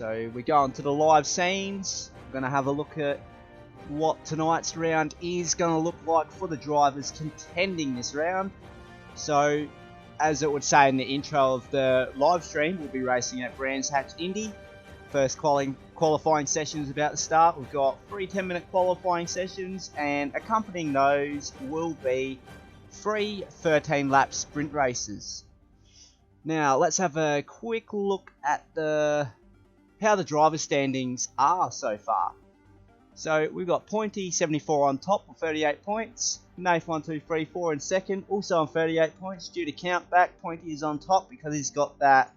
So we go on to the live scenes. We're going to have a look at what tonight's round is going to look like for the drivers contending this round. So, as it would say in the intro of the live stream, we'll be racing at Brands Hatch Indy. First qualifying session is about to start. We've got 3 10-minute qualifying sessions, and accompanying those will be 3 13-lap sprint races. Now, let's have a quick look at how the driver standings are so far. So we've got Pointy 74 on top with 38 points. Nath 1, 2, 3, 4 in second, also on 38 points. Due to count back, Pointy is on top because he's got that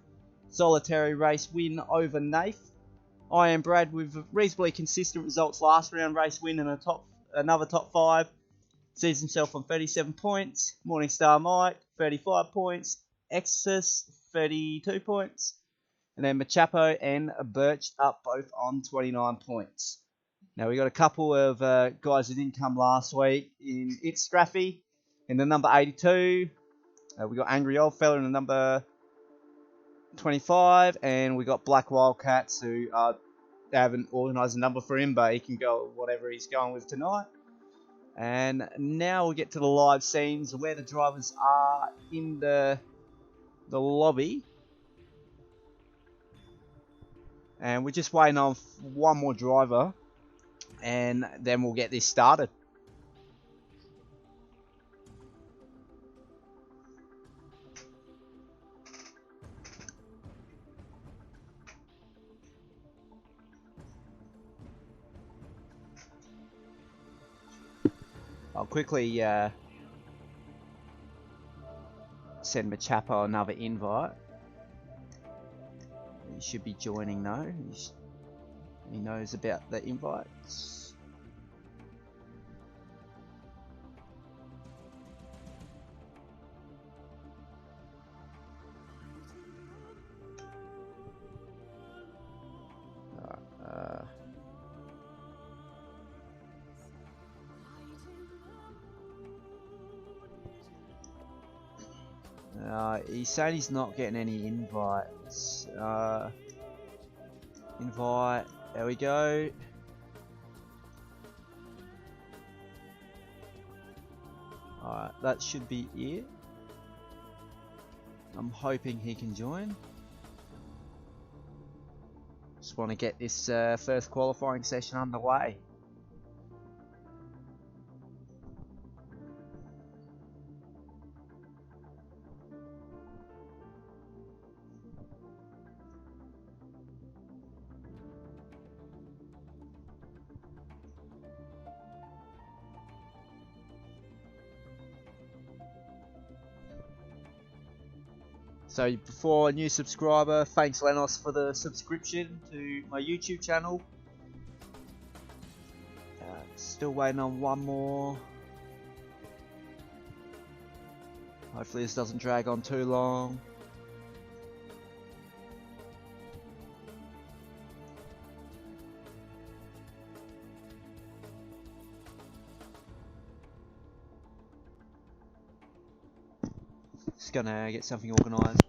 solitary race win over Nath. I am Brad with reasonably consistent results last round, race win and another top 5. Sees himself on 37 points. Morningstar Mike 35 points. Exodus 32 points. And then Machapo and Birch up both on 29 points. Now, we got a couple of guys who didn't come last week. It's Straffy in the number 82. We got Angry Old Fella in the number 25. And we got Black Wildcats who haven't organised a number for him, but he can go whatever he's going with tonight. And now we'll get to the live scenes where the drivers are in the lobby. And we're just waiting on one more driver. And then we'll get this started. I'll quickly send Machapo another invite. He should be joining now. He knows about the invites. He's saying he's not getting any invites. Invite. There we go. Alright, that should be it. I'm hoping he can join. Just want to get this first qualifying session underway. So before a new subscriber, thanks Lenos for the subscription to my YouTube channel. Still waiting on one more. Hopefully this doesn't drag on too long. Just gonna get something organised.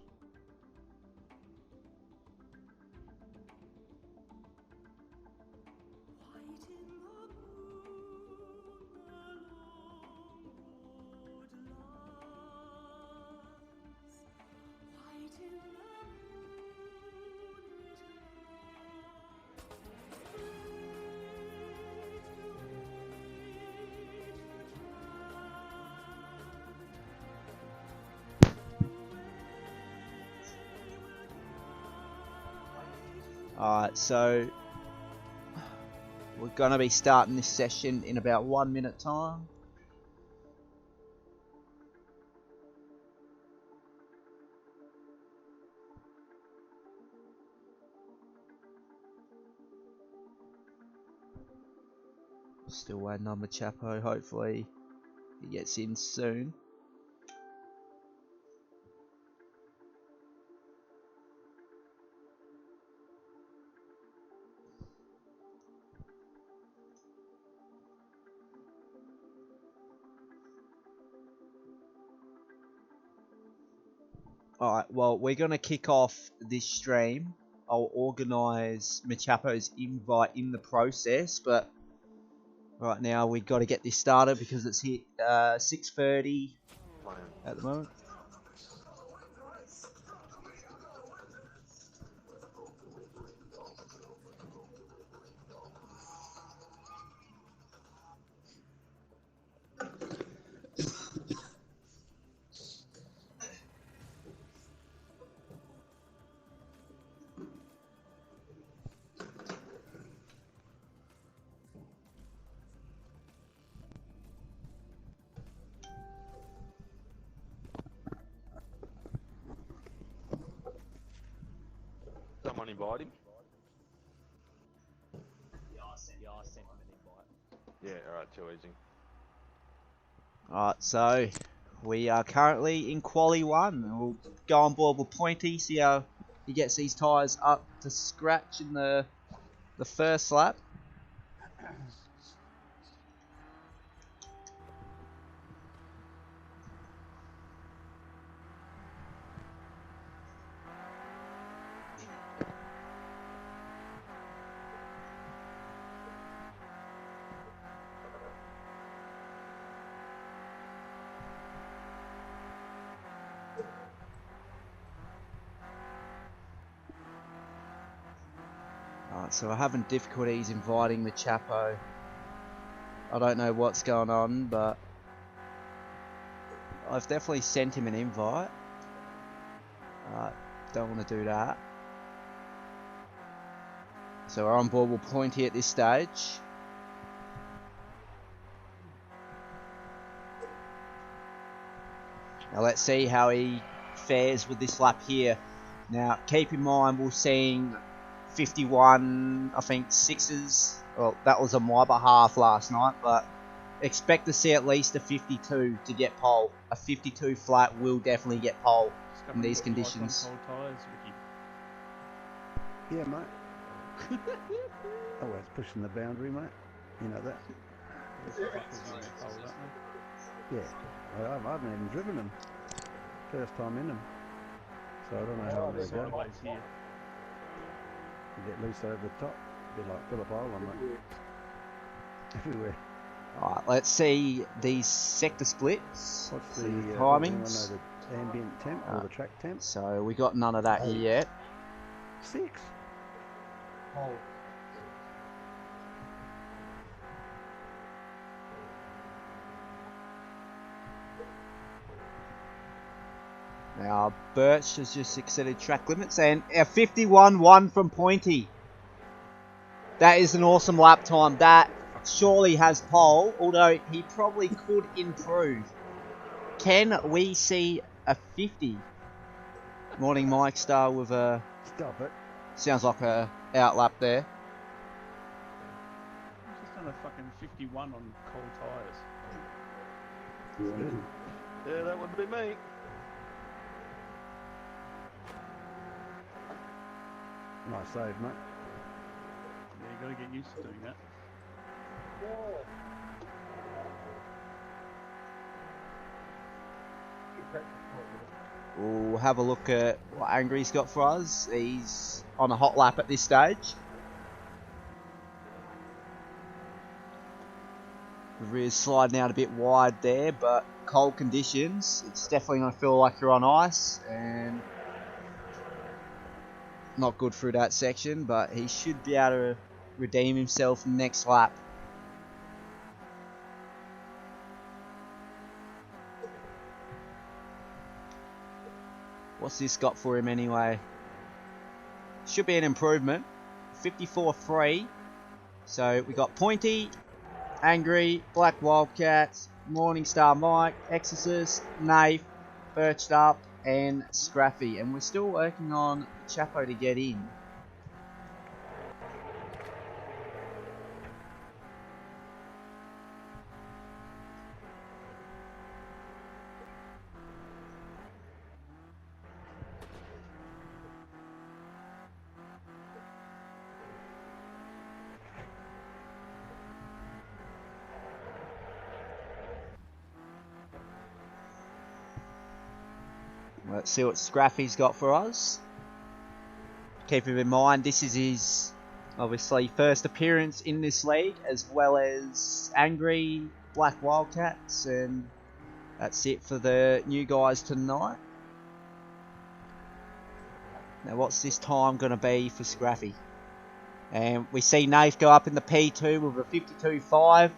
Alright, so we're going to be starting this session in about 1 minute time. Still waiting on Machapo, hopefully he gets in soon. Alright, well, we're going to kick off this stream I'll organise Machapo's invite in the process, but right now we've got to get this started because it's hit 6:30 at the moment. Someone invite him? Yeah, I sent him an invite. Yeah, alright, too easy. Alright, so we are currently in Quali 1. We'll go on board with Pointy, see how he gets these tyres up to scratch in the first lap. Alright, so we're having difficulties inviting Machapo. I don't know what's going on, but I've definitely sent him an invite. Don't want to do that. So we're on board with Pointy at this stage. Now let's see how he fares with this lap here. Now keep in mind we're seeing 51, I think, sixes. Well, that was on my behalf last night, but expect to see at least a 52 to get pole. A 52 flat will definitely get pole in these conditions. Yeah, mate. Always pushing the boundary, mate. You know that. Yeah. I haven't even driven them. First time in them. So I don't know how they go. Here. You get loose over the top. A bit like Phillip Island, mate. Everywhere. Alright, let's see these sector splits. What's the timings? know the ambient temp or the track temp? So we got none of that here yet. 6. Oh. Now Birch has just exceeded track limits and a 51-1 from Pointy. That is an awesome lap time. That surely has pole, although he probably could improve. Can we see a 50? Morning, Mike Star with a... Stop it. Sounds like a outlap there. He's just done a fucking 51 on cold tyres. Yeah, that would be me. Nice save, mate. Yeah, you got to get used to doing that. We'll have a look at what Angry's got for us. He's on a hot lap at this stage. The rear's sliding out a bit wide there, but cold conditions, it's definitely going to feel like you're on ice, and not good through that section, but he should be able to redeem himself next lap. What's this got for him anyway? Should be an improvement. 54.3. So we got Pointy, Angry, Black Wildcats, Morningstar Mike, Exorcist, Nafe, Birched Up, and Scraffy. And we're still working on Chapo to get in. Let's see what Scraffy's got for us. keeping in mind this is his obviously first appearance in this league, as well as Angry, Black Wildcats, and that's it for the new guys tonight. Now what's this time going to be for Scraffy? And we see Nath go up in the P2 with a 52.5.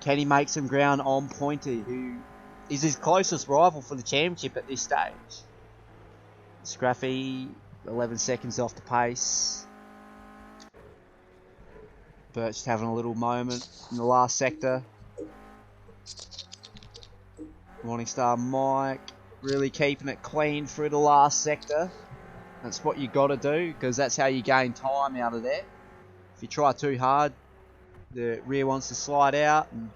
Can he make some ground on Pointy, who is his closest rival for the championship at this stage? Scraffy, 11 seconds off the pace. Birch having a little moment in the last sector. Morningstar Mike really keeping it clean through the last sector. That's what you got to do, because that's how you gain time out of there. If you try too hard, the rear wants to slide out, and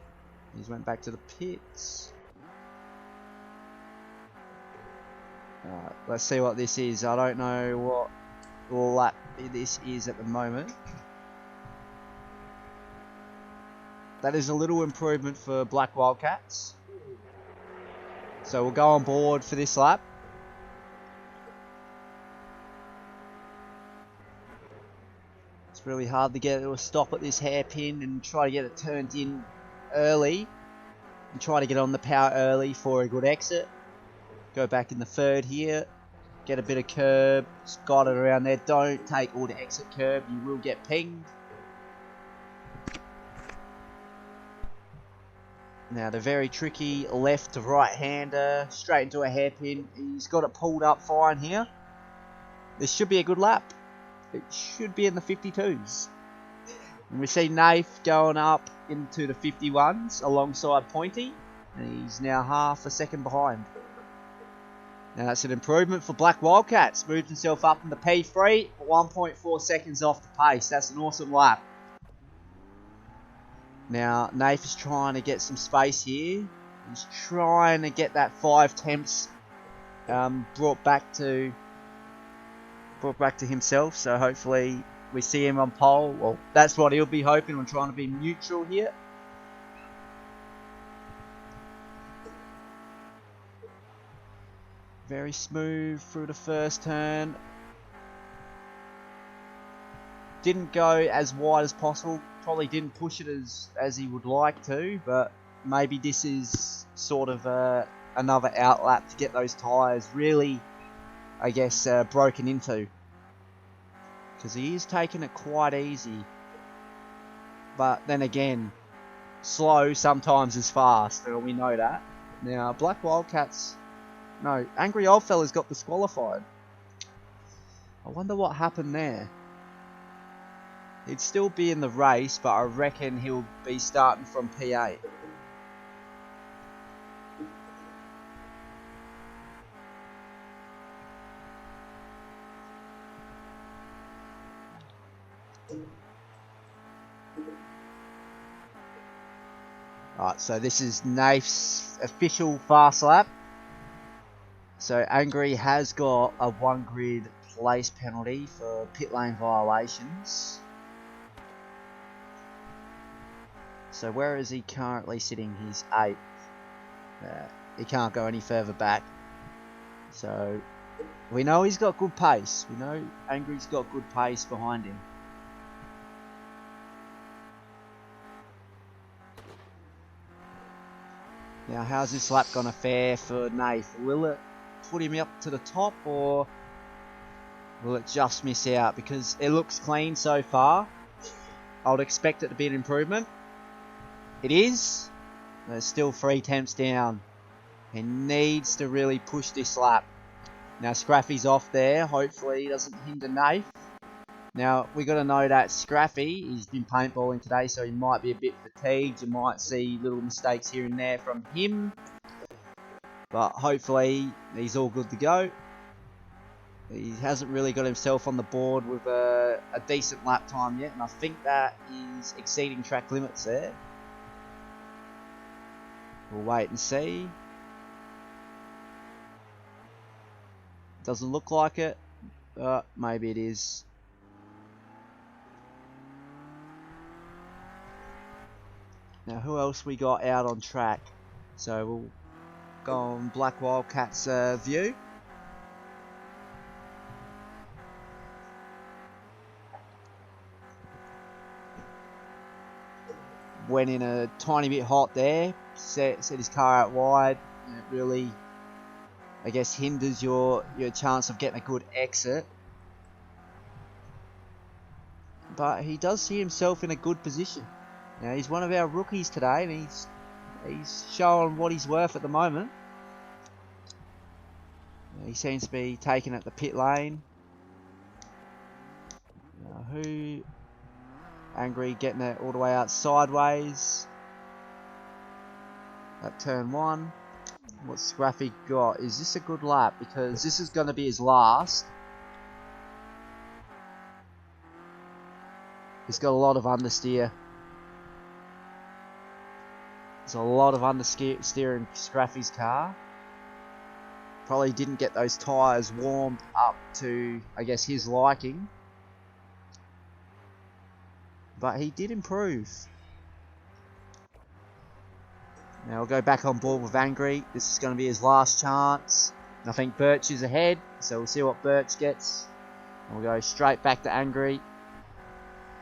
he's went back to the pits. Alright, let's see what this is. I don't know what lap this is at the moment. That is a little improvement for Black Wildcats. So we'll go on board for this lap. It's really hard to get it to a stop at this hairpin and try to get it turned in early. And try to get on the power early for a good exit. Go back in the third here. Get a bit of curb. Just got it around there. Don't take all the exit curb. You will get pinged. Now the very tricky left to right hander. Straight into a hairpin. He's got it pulled up fine here. This should be a good lap. It should be in the 52s. And we see Nath going up into the 51s alongside Pointy. And he's now half a second behind. Now that's an improvement for Black Wildcats. Moved himself up in the P3. 1.4 seconds off the pace. That's an awesome lap. Now Nath is trying to get some space here. He's trying to get that 5 temps brought back to himself. So hopefully we see him on pole. Well, that's what he'll be hoping. We're trying to be neutral here. Very smooth through the first turn. Didn't go as wide as possible. Probably didn't push it as he would like to, but maybe this is sort of another outlap to get those tyres really, I guess, broken into. Because he is taking it quite easy. But then again, slow sometimes is fast, and we know that. Now, Black Wildcats... No, Angry Oldfella's got disqualified. I wonder what happened there. He'd still be in the race, but I reckon he'll be starting from P8. Alright, so this is Nath's official fast lap. So Angry has got a 1 grid place penalty for pit lane violations. So where is he currently sitting? He's 8th. He can't go any further back. So we know he's got good pace. We know Angry's got good pace behind him. Now how's this lap gonna fare for Nath? Will it put him up to the top, or will it just miss out? Because it looks clean so far. I would expect it to be an improvement. It is. There's still 3 temps down. He needs to really push this lap. Now Scraffy's off there. Hopefully he doesn't hinder Nath. Now we got to know that Scraffy, he's been paintballing today, so he might be a bit fatigued. You might see little mistakes here and there from him. But hopefully he's all good to go. He hasn't really got himself on the board with a decent lap time yet, and I think that is exceeding track limits there. We'll wait and see. Doesn't look like it, but maybe it is. Now who else we got out on track? So we'll go on Black Wildcats view. went in a tiny bit hot there, set his car out wide, and it really, I guess, hinders your chance of getting a good exit. But he does see himself in a good position. Now, he's one of our rookies today, and he's showing what he's worth at the moment. He seems to be taken at the pit lane. Now, Angry getting it all the way out sideways. At turn 1. What's Scruffy got? Is this a good lap? Because this is going to be his last. He's got a lot of understeer. There's a lot of understeer in Scruffy's car. Probably didn't get those tyres warmed up to, I guess, his liking. But he did improve. Now we'll go back on board with Angry. This is going to be his last chance. And I think Birch is ahead, so we'll see what Birch gets. And we'll go straight back to Angry.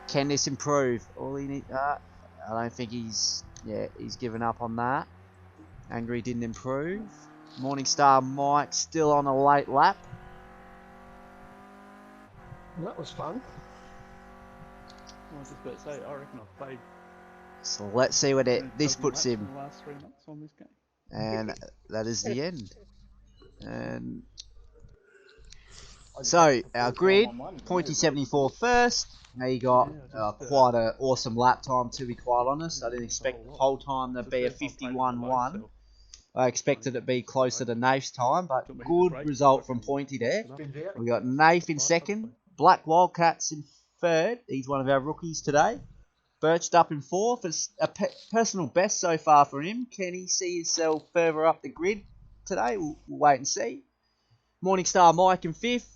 Can this improve? All he need. I don't think he's given up on that. Angry didn't improve. Morningstar Mike still on a late lap. Well, that was fun. I was just about to say, I reckon I've played So let's see what this puts in him. the last 3 months on this game. And that is the end. And so our grid, Pointy 74 first. Now you got quite an awesome lap time, to be quite honest. I didn't expect the whole time to be a 51-1. I expected it to be closer to Nafe's time, but good result from Pointy there. We got Nafe in second, Black Wildcats in third. He's one of our rookies today. Birched up in fourth. It's a personal best so far for him. Can he see himself further up the grid today? We'll wait and see. Morningstar Mike in fifth.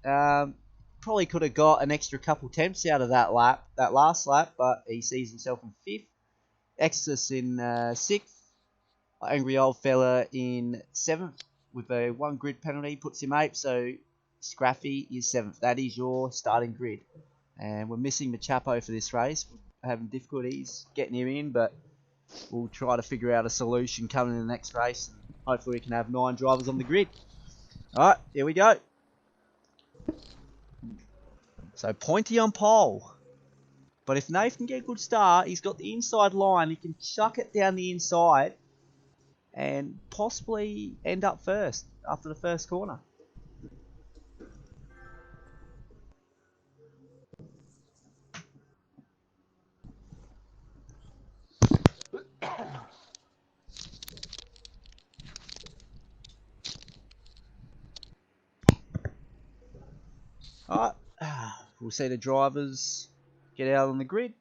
Probably could have got an extra couple temps out of that last lap, but he sees himself in fifth. Exodus in sixth. Angry Old Fella in seventh with a 1 grid penalty, puts him 8th. So Scruffy is 7th. That is your starting grid. And we're missing Machapo for this race. We're having difficulties getting him in, but we'll try to figure out a solution coming in the next race. Hopefully we can have 9 drivers on the grid. Alright, here we go. So Pointy on pole. But if Nath can get a good start, he's got the inside line. He can chuck it down the inside and possibly end up first after the first corner. Alright, we'll see the drivers get out on the grid.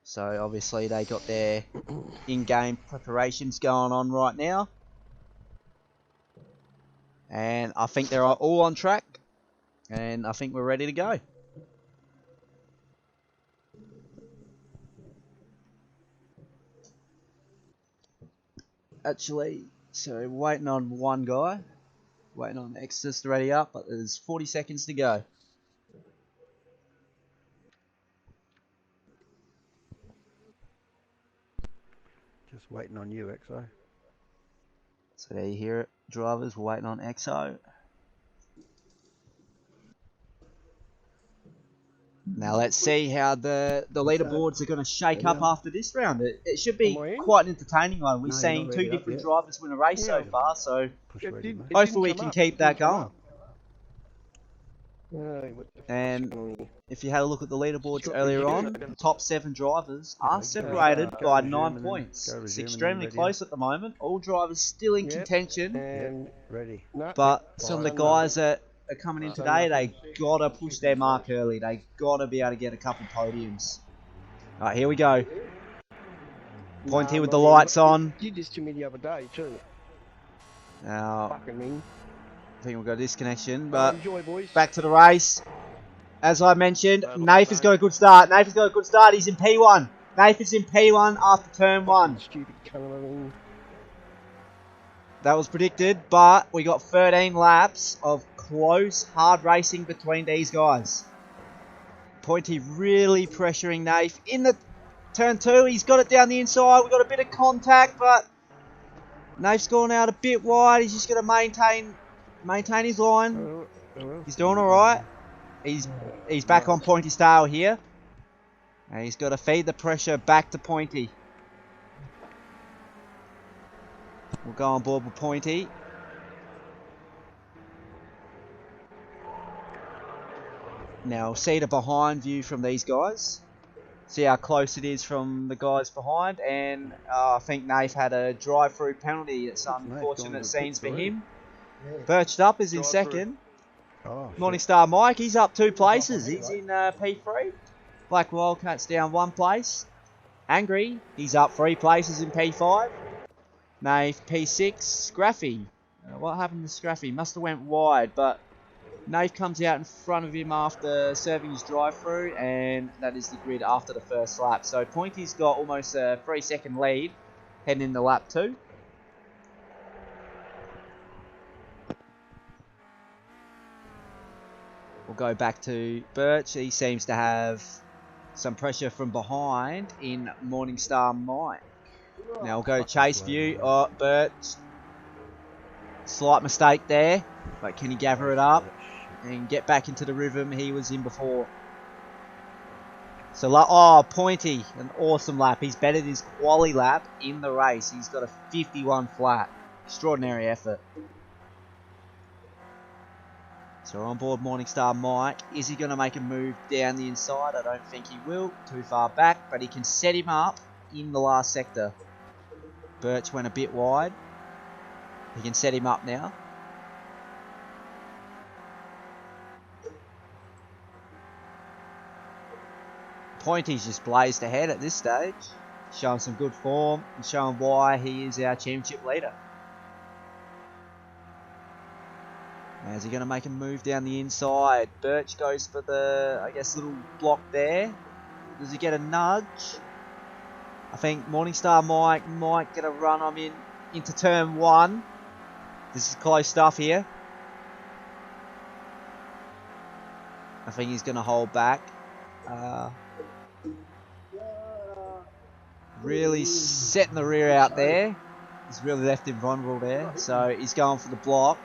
So obviously they got their in-game preparations going on right now. And I think they're all on track. And I think we're ready to go. Actually, so we're waiting on one guy. Waiting on Exodus to ready up, but there's 40 seconds to go. Just waiting on you, XO. So there you hear it, drivers. We're waiting on XO. Now let's see how the leaderboards are going to shake up after this round. It should be quite an entertaining one. We've seen 2 different drivers win a race so far, so hopefully we can keep that going. And if you had a look at the leaderboards earlier on, the top 7 drivers are separated by 9 points. It's extremely close at the moment. All drivers still in contention, but some of the guys that are coming in today, they gotta push their mark early. They gotta be able to get a couple podiums. Alright, here we go. Pointy with the lights on. You did this to me the other day too. Now, Fucking mean. I think we've got a disconnection, but Enjoy, boys. back to the race. As I mentioned, Nath has got a good start. Nath has got a good start. He's in P1. Nath is in P1 after turn 1. Stupid colouring. that was predicted, but we got 13 laps of close, hard racing between these guys. Pointy really pressuring Nath in the turn 2. He's got it down the inside. We got a bit of contact, but Nath's gone out a bit wide. He's just going to maintain his line. He's doing all right. He's back on Pointy's tail here, and he's got to feed the pressure back to Pointy. We'll go on board with Pointy. Now, see the behind view from these guys. See how close it is from the guys behind. And I think Nath had a drive-through penalty. It's unfortunate scenes for him. Birched Up is in second. Morningstar Mike, he's up 2 places. He's in P3. Black Wildcats down 1 place. Angry, he's up 3 places in P5. Nath P6. Scraffy. What happened to Scraffy? Must have went wide, but Nath comes out in front of him after serving his drive-through, and that is the grid after the first lap. So Pointy's got almost a 3-second lead heading into lap 2. We'll go back to Birch. He seems to have some pressure from behind in Morningstar Mike. Now we'll go to chase view. Oh, Birch. Slight mistake there, but can he gather it up and get back into the rhythm he was in before? So, Pointy, an awesome lap. He's bettered his quali lap in the race. He's got a 51 flat. Extraordinary effort. So on board Morningstar Mike. Is he going to make a move down the inside? I don't think he will. Too far back, but he can set him up in the last sector. Birch went a bit wide. He can set him up now. Pointy's just blazed ahead at this stage. Showing some good form and showing why he is our championship leader. Now, is he going to make a move down the inside? Birch goes for the, I guess, little block there. Does he get a nudge? I think Morningstar Mike might get a run on him into turn 1. This is close stuff here. I think he's going to hold back. Really setting the rear out there. He's really left him vulnerable there. So he's going for the block.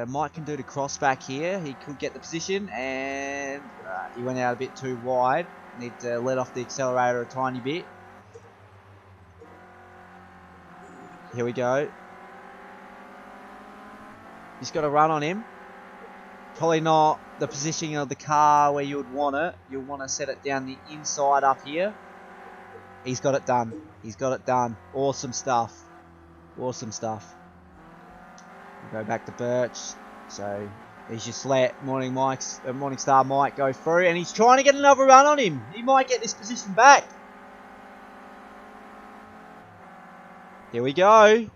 Mike can do the cross back here. He could get the position, and he went out a bit too wide. Need to let off the accelerator a tiny bit. Here we go. He's got a run on him. Probably not the positioning of the car where you would want it. You'll want to set it down the inside up here. He's got it done. He's got it done. Awesome stuff. Awesome stuff. We'll go back to Birch. So he's just let Morningstar Mike go through, and he's trying to get another run on him. He might get this position back. Here we go.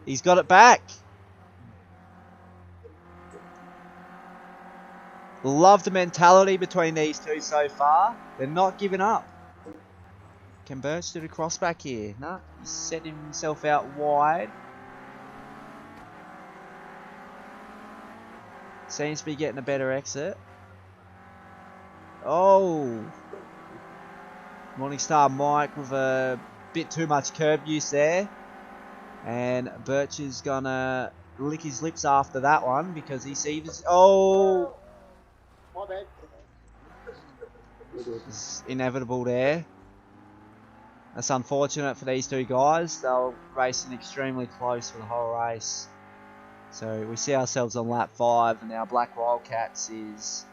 He's got it back. Love the mentality between these two so far. They're not giving up. Can Birch do the cross back here? No, he's setting himself out wide. Seems to be getting a better exit. Oh. Morningstar Mike with a bit too much curb use there. And Birch is going to lick his lips after that one because he sees... Oh. My bad. It's inevitable there. That's unfortunate for these two guys. They were racing extremely close for the whole race. So we see ourselves on lap 5, and our Black Wildcats is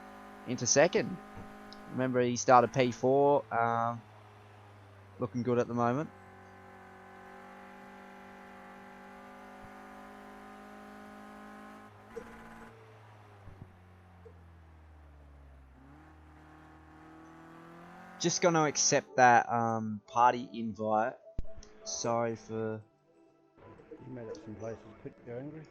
into second. Remember, he started P4. Looking good at the moment. Just going to accept that party invite. Sorry for... You made up some places quick, you angry?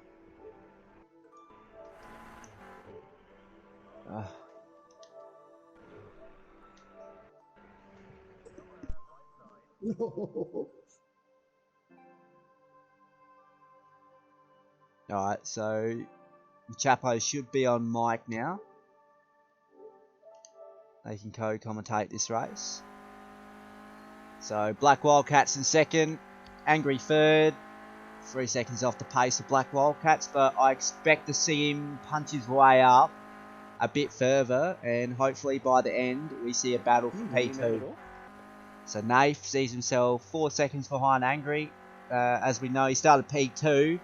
Alright, so the Chapo should be on mic now. They can co-commentate this race. So Black Wildcats in second, Angry third. 3 seconds off the pace of Black Wildcats, but I expect to see him punch his way up a bit further, and hopefully by the end we see a battle for P2. So Nath sees himself 4 seconds behind Angry. As we know, he started P2,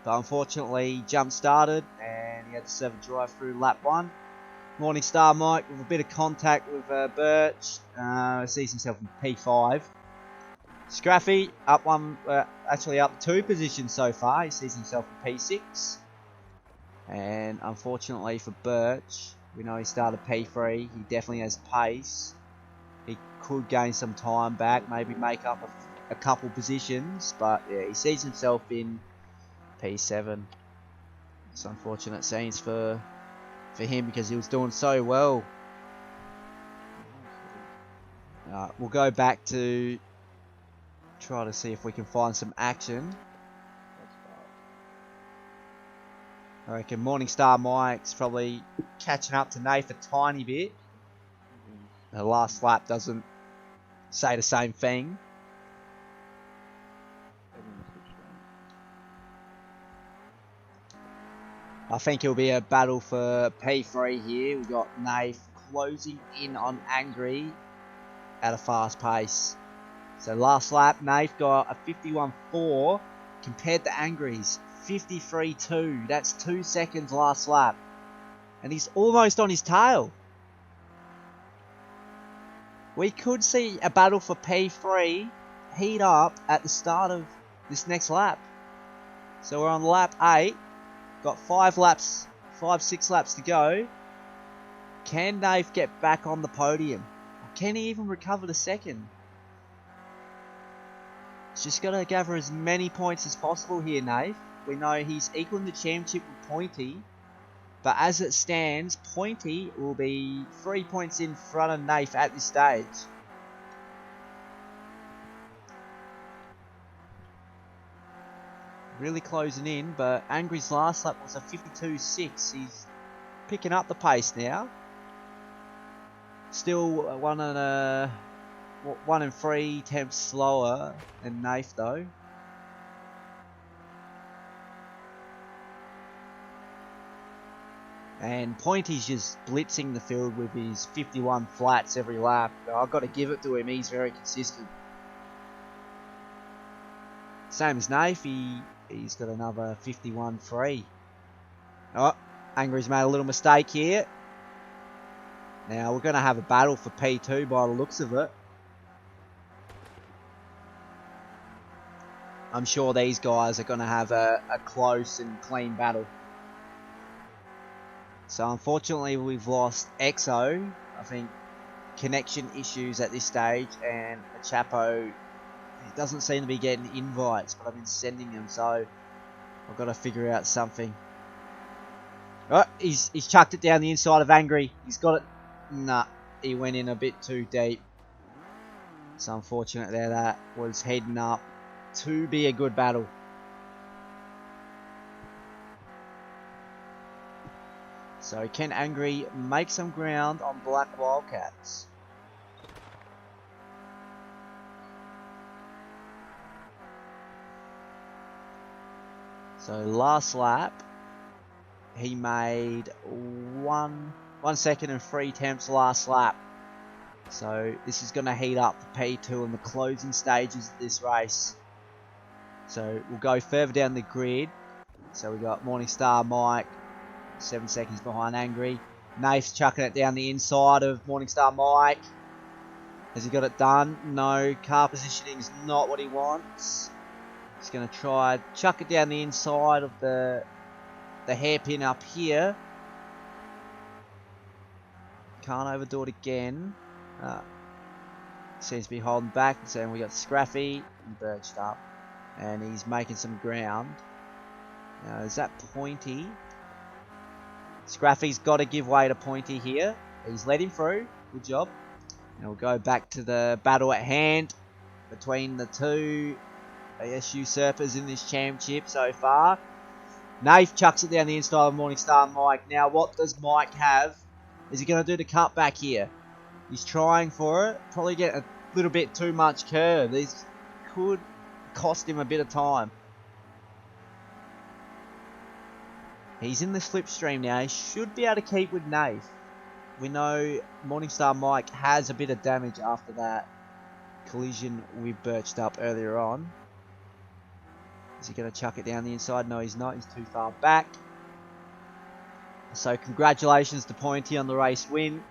but unfortunately jump started and he had to serve a drive through lap 1. Morningstar Mike with a bit of contact with Birch sees himself in P5. Scraffy up one, actually up 2 positions so far. He sees himself in P6. And unfortunately for Birch, we know he started P3. He definitely has pace. He could gain some time back, maybe make up a couple positions, but yeah, he sees himself in P7. It's unfortunate scenes for him because he was doing so well. We'll go back to try to see if we can find some action. I reckon Morningstar Mike's probably catching up to Nath a tiny bit. The last lap doesn't say the same thing. I think it'll be a battle for P3 here. We've got Nath closing in on Angry at a fast pace. So last lap, Nath got a 51.4 compared to Angry's 53.2. That's 2 seconds last lap. And he's almost on his tail. We could see a battle for P3 heat up at the start of this next lap. So we're on lap 8. Got 6 laps to go. Can Nath get back on the podium? Or can he even recover the second? He's just got to gather as many points as possible here, Nath. We know he's equaling the championship with Pointy. But as it stands, Pointy will be 3 points in front of Nath at this stage. Really closing in, but Angry's last lap was a 52.6. He's picking up the pace now. Still 1 and 3 tenths slower than Nath though. And Pointy's just blitzing the field with his 51 flats every lap. I've got to give it to him, he's very consistent. Same as Nath, he's got another 51.3. Oh, Angry's made a little mistake here. Now we're going to have a battle for P2 by the looks of it. I'm sure these guys are going to have a close and clean battle. So unfortunately we've lost EXO. I think connection issues at this stage, and Chapo, he doesn't seem to be getting invites, but I've been sending them, so I've got to figure out something. Oh, he's chucked it down the inside of Angry. He's got it. Nah, he went in a bit too deep. It's unfortunate there. That was heading up to be a good battle. So can Angry make some ground on Black Wildcats? So last lap, he made 1 second and 3 tenths last lap. So this is going to heat up the P2 in the closing stages of this race. So we'll go further down the grid. So we got Morningstar Mike, 7 seconds behind Angry. Nath's chucking it down the inside of Morningstar Mike. Has he got it done? No, car positioning is not what he wants. He's going to try chuck it down the inside of the hairpin up here. Can't overdo it again. Seems to be holding back. So we got Scraffy and Birched up. And he's making some ground. Now, is that Pointy? Scraffy's got to give way to Pointy here. He's let him through. Good job. And we'll go back to the battle at hand between the two, I guess, usurpers in this championship so far. Nath chucks it down the inside of Morningstar Mike. Now, what does Mike have? Is he going to do the cutback here? He's trying for it. Probably get a little bit too much curve. This could cost him a bit of time. He's in the slipstream now. He should be able to keep with Nath. We know Morningstar Mike has a bit of damage after that collision we birched up earlier on. Is he going to chuck it down the inside? No, he's not. He's too far back. So congratulations to Pointy on the race win.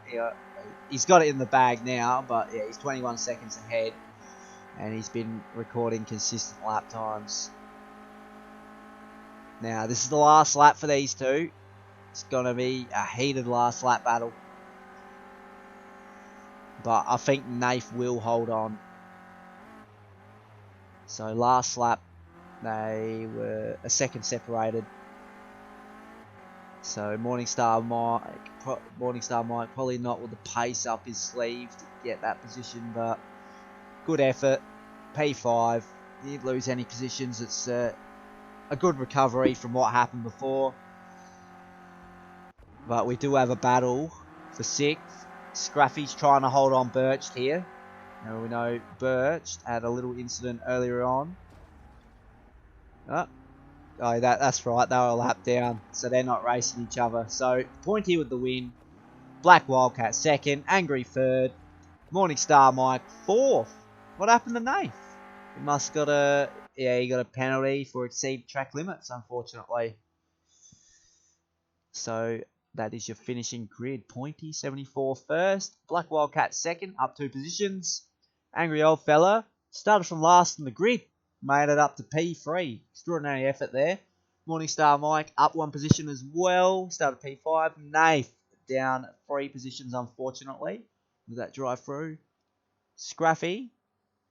He's got it in the bag now, but yeah, he's 21 seconds ahead. And he's been recording consistent lap times. Now, this is the last lap for these two. It's going to be a heated last lap battle. But I think Nath will hold on. So last lap, they were a second separated. So Morningstar Mike probably not with the pace up his sleeve to get that position, but good effort. P5, he didn't lose any positions. It's a good recovery from what happened before. But we do have a battle for 6th. Scruffy's trying to hold on Birched here. Now we know Birched had a little incident earlier on. Oh, that's right, they were a lap down, so they're not racing each other. So Pointy with the win, Black Wildcat 2nd, Angry 3rd, Morningstar Mike 4th. What happened to Nath? He must got he got a penalty for exceed track limits, unfortunately. So that is your finishing grid. Pointy 74 first, Black Wildcat 2nd, up 2 positions. Angry Old Fella started from last in the grid, made it up to P3. Extraordinary effort there. Morningstar Mike up 1 position as well, started P5. Nath down 3 positions, unfortunately, with that drive through. Scruffy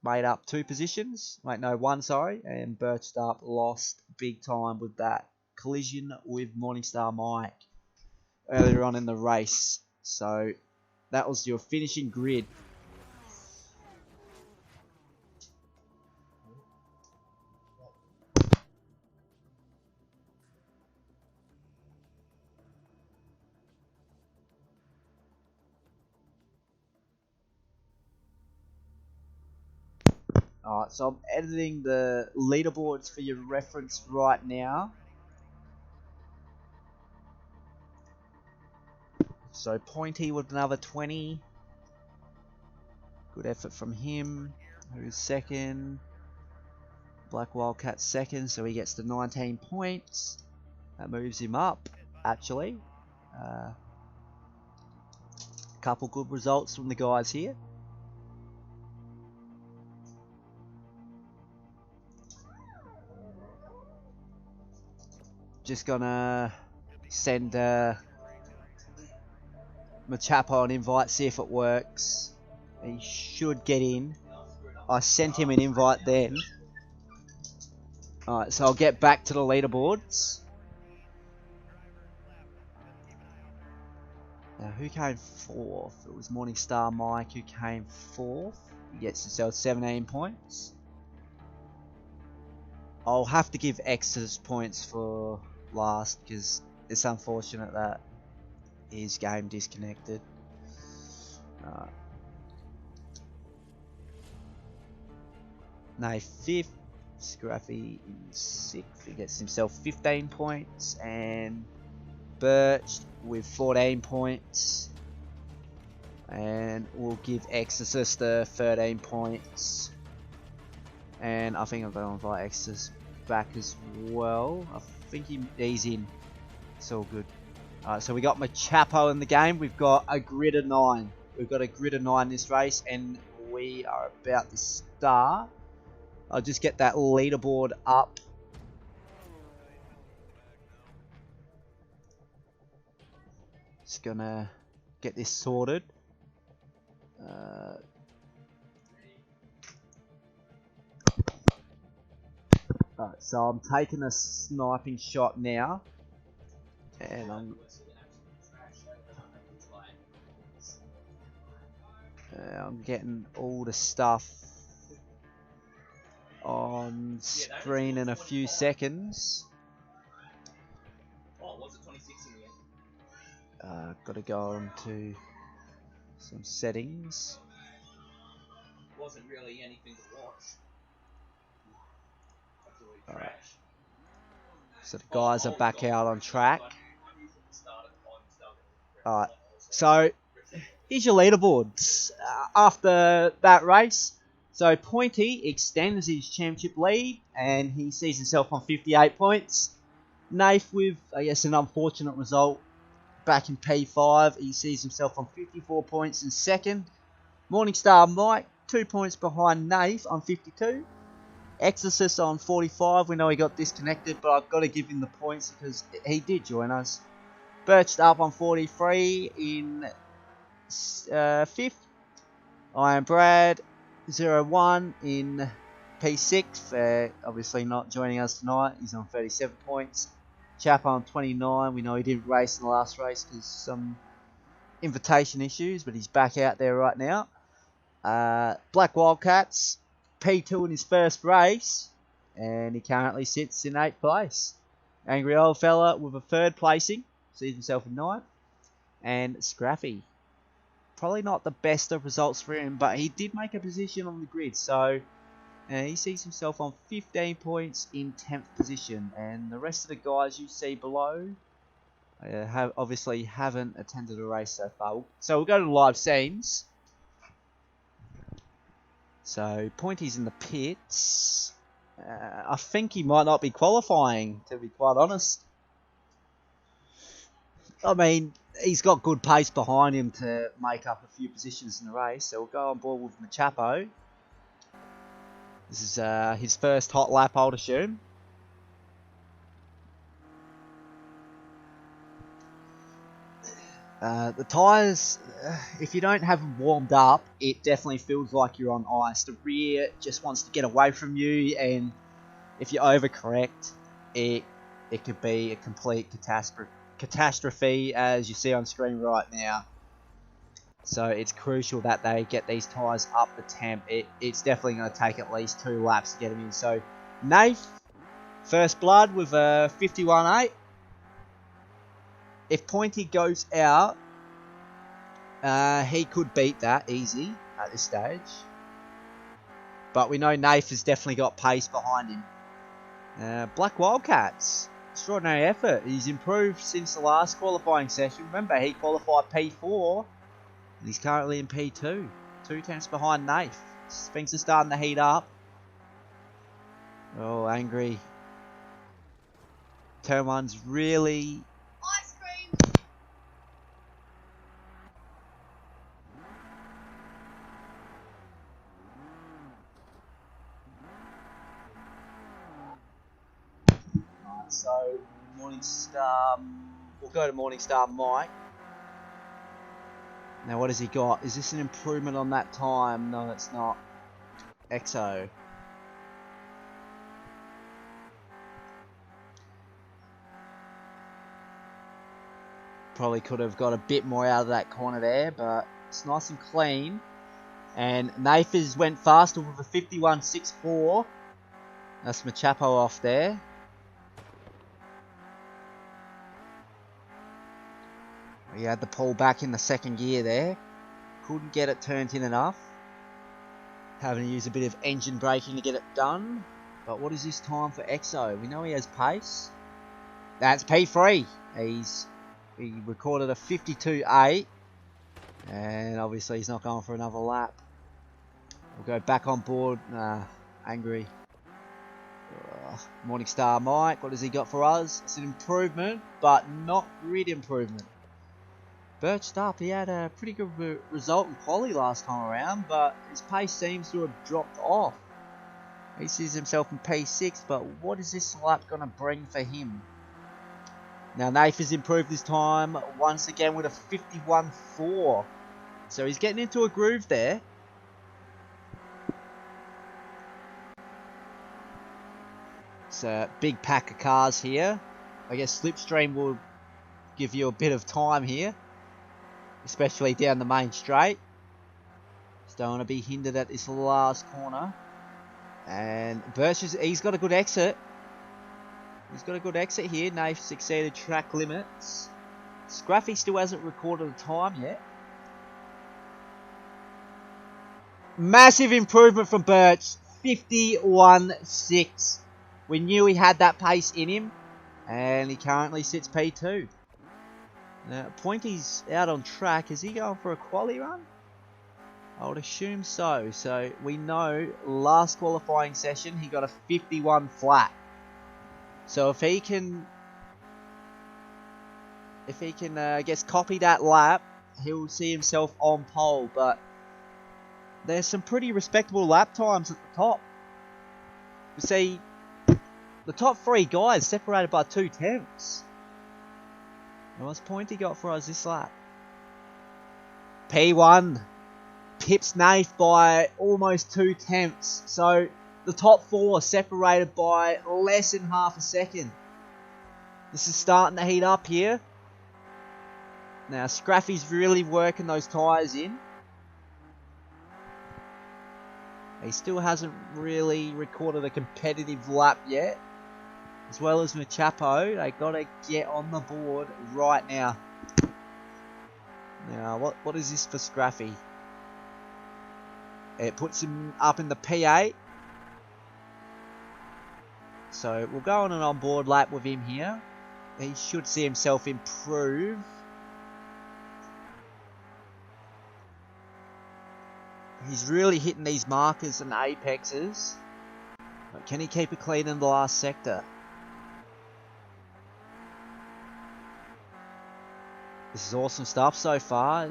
made up 2 positions. Wait, no, 1, sorry. And Birched Up lost big time with that collision with Morningstar Mike earlier on in the race. So that was your finishing grid. Alright, so I'm editing the leaderboards for your reference right now. So Pointy with another 20. Good effort from him. Who's 2nd? Black Wildcat 2nd, so he gets to 19 points. That moves him up, actually. Couple good results from the guys here. Just gonna send Machapo an invite, see if it works. He should get in. I sent him an invite then. Alright, so I'll get back to the leaderboards. Now, who came 4th? It was Morningstar Mike who came 4th. He gets himself 17 points. I'll have to give X's points for last because it's unfortunate that his game disconnected. No, 5th. Scruffy in 6th. He gets himself 15 points. And Birched with 14 points. And we'll give Exorcist 13 points. And I think I'm going to invite Exorcist back as well. I think he's in. It's all good. Alright, so we got Machapo in the game. We've got a grid of 9. We've got a grid of 9 this race. And we are about to start. I'll just get that leaderboard up. Just gonna get this sorted. Alright, so I'm taking a sniping shot now. And I'm getting all the stuff on screen in a few seconds. Got to go on to some settings. Wasn't really anything to watch. Alright. So the guys are back out on track. Alright, so here's your leaderboards after that race. So Pointy extends his championship lead and he sees himself on 58 points. Nath with, I guess, an unfortunate result back in P5. He sees himself on 54 points in second. Morningstar Mike, 2 points behind Nath on 52. Exorcist on 45. We know he got disconnected, but I've got to give him the points because he did join us. Birched up on 43 in 5th. Iron Brad 01 in P6. Obviously not joining us tonight. He's on 37 points. Chap on 29. We know he didn't race in the last race because some invitation issues, but he's back out there right now. Black Wildcats P2 in his first race, and he currently sits in 8th place. Angry Old Fella with a 3rd placing, sees himself in 9th. And Scraffy, probably not the best of results for him, but he did make a position on the grid, so he sees himself on 15 points in 10th position. And the rest of the guys you see below obviously haven't attended a race so far. So we'll go to the live scenes. So Pointy's in the pits. I think he might not be qualifying, to be quite honest. I mean, he's got good pace behind him to make up a few positions in the race. So we'll go on board with Machapo. This is his first hot lap, I would assume. The tyres, if you don't have them warmed up, it definitely feels like you're on ice. The rear just wants to get away from you, and if you overcorrect, it could be a complete catastrophe, as you see on screen right now. So it's crucial that they get these tyres up the temp. It's definitely going to take at least 2 laps to get them in. So Nath, first blood with a 51.8. If Pointy goes out, he could beat that easy at this stage. But we know Nath has definitely got pace behind him. Black Wildcats, extraordinary effort. He's improved since the last qualifying session. Remember, he qualified P4, and he's currently in P2. 2 tenths behind Nath. Things are starting to heat up. Oh, angry. Turn 1's really... So, Morningstar, we'll go to Morningstar Mike. Now, what has he got? Is this an improvement on that time? No, it's not. EXO. Probably could have got a bit more out of that corner there, but it's nice and clean. And Nathers went faster with a 51.64. That's Machapo off there. He had the pull back in the second gear there. Couldn't get it turned in enough. Having to use a bit of engine braking to get it done. But what is this time for EXO? We know he has pace. That's P3. He recorded a 52.8. And obviously he's not going for another lap. We'll go back on board. Angry. Morningstar Mike, what has he got for us? It's an improvement, but not grid improvement. Birched up, he had a pretty good result in quali last time around, but his pace seems to have dropped off. He sees himself in P6, but what is this lap going to bring for him? Now Nath has improved his time once again with a 51.4. So he's getting into a groove there. It's a big pack of cars here. I guess Slipstream will give you a bit of time here, especially down the main straight. Just don't want to be hindered at this last corner. And Birch, he's got a good exit. He's got a good exit here. Nath exceeded track limits. Scruffy still hasn't recorded a time yet. Massive improvement from Birch. 51.6. We knew he had that pace in him. And he currently sits P2. Now, Pointy's out on track. Is he going for a quali run? I would assume so. So we know last qualifying session he got a 51 flat. So if he can I guess copy that lap, he'll see himself on pole. But there's some pretty respectable lap times at the top. You see, the top 3 guys separated by 2 tenths. Now what's Pointy got for us this lap? P1 pips Nath by almost 2 tenths. So the top 4 separated by less than half a second. This is starting to heat up here. Now Scruffy's really working those tyres in. He still hasn't really recorded a competitive lap yet. As well as Machapo, they got to get on the board right now. Now, what is this for Scruffy? It puts him up in the P8. So we'll go on an on-board lap with him here. He should see himself improve. He's really hitting these markers and apexes. But can he keep it clean in the last sector? This is awesome stuff so far.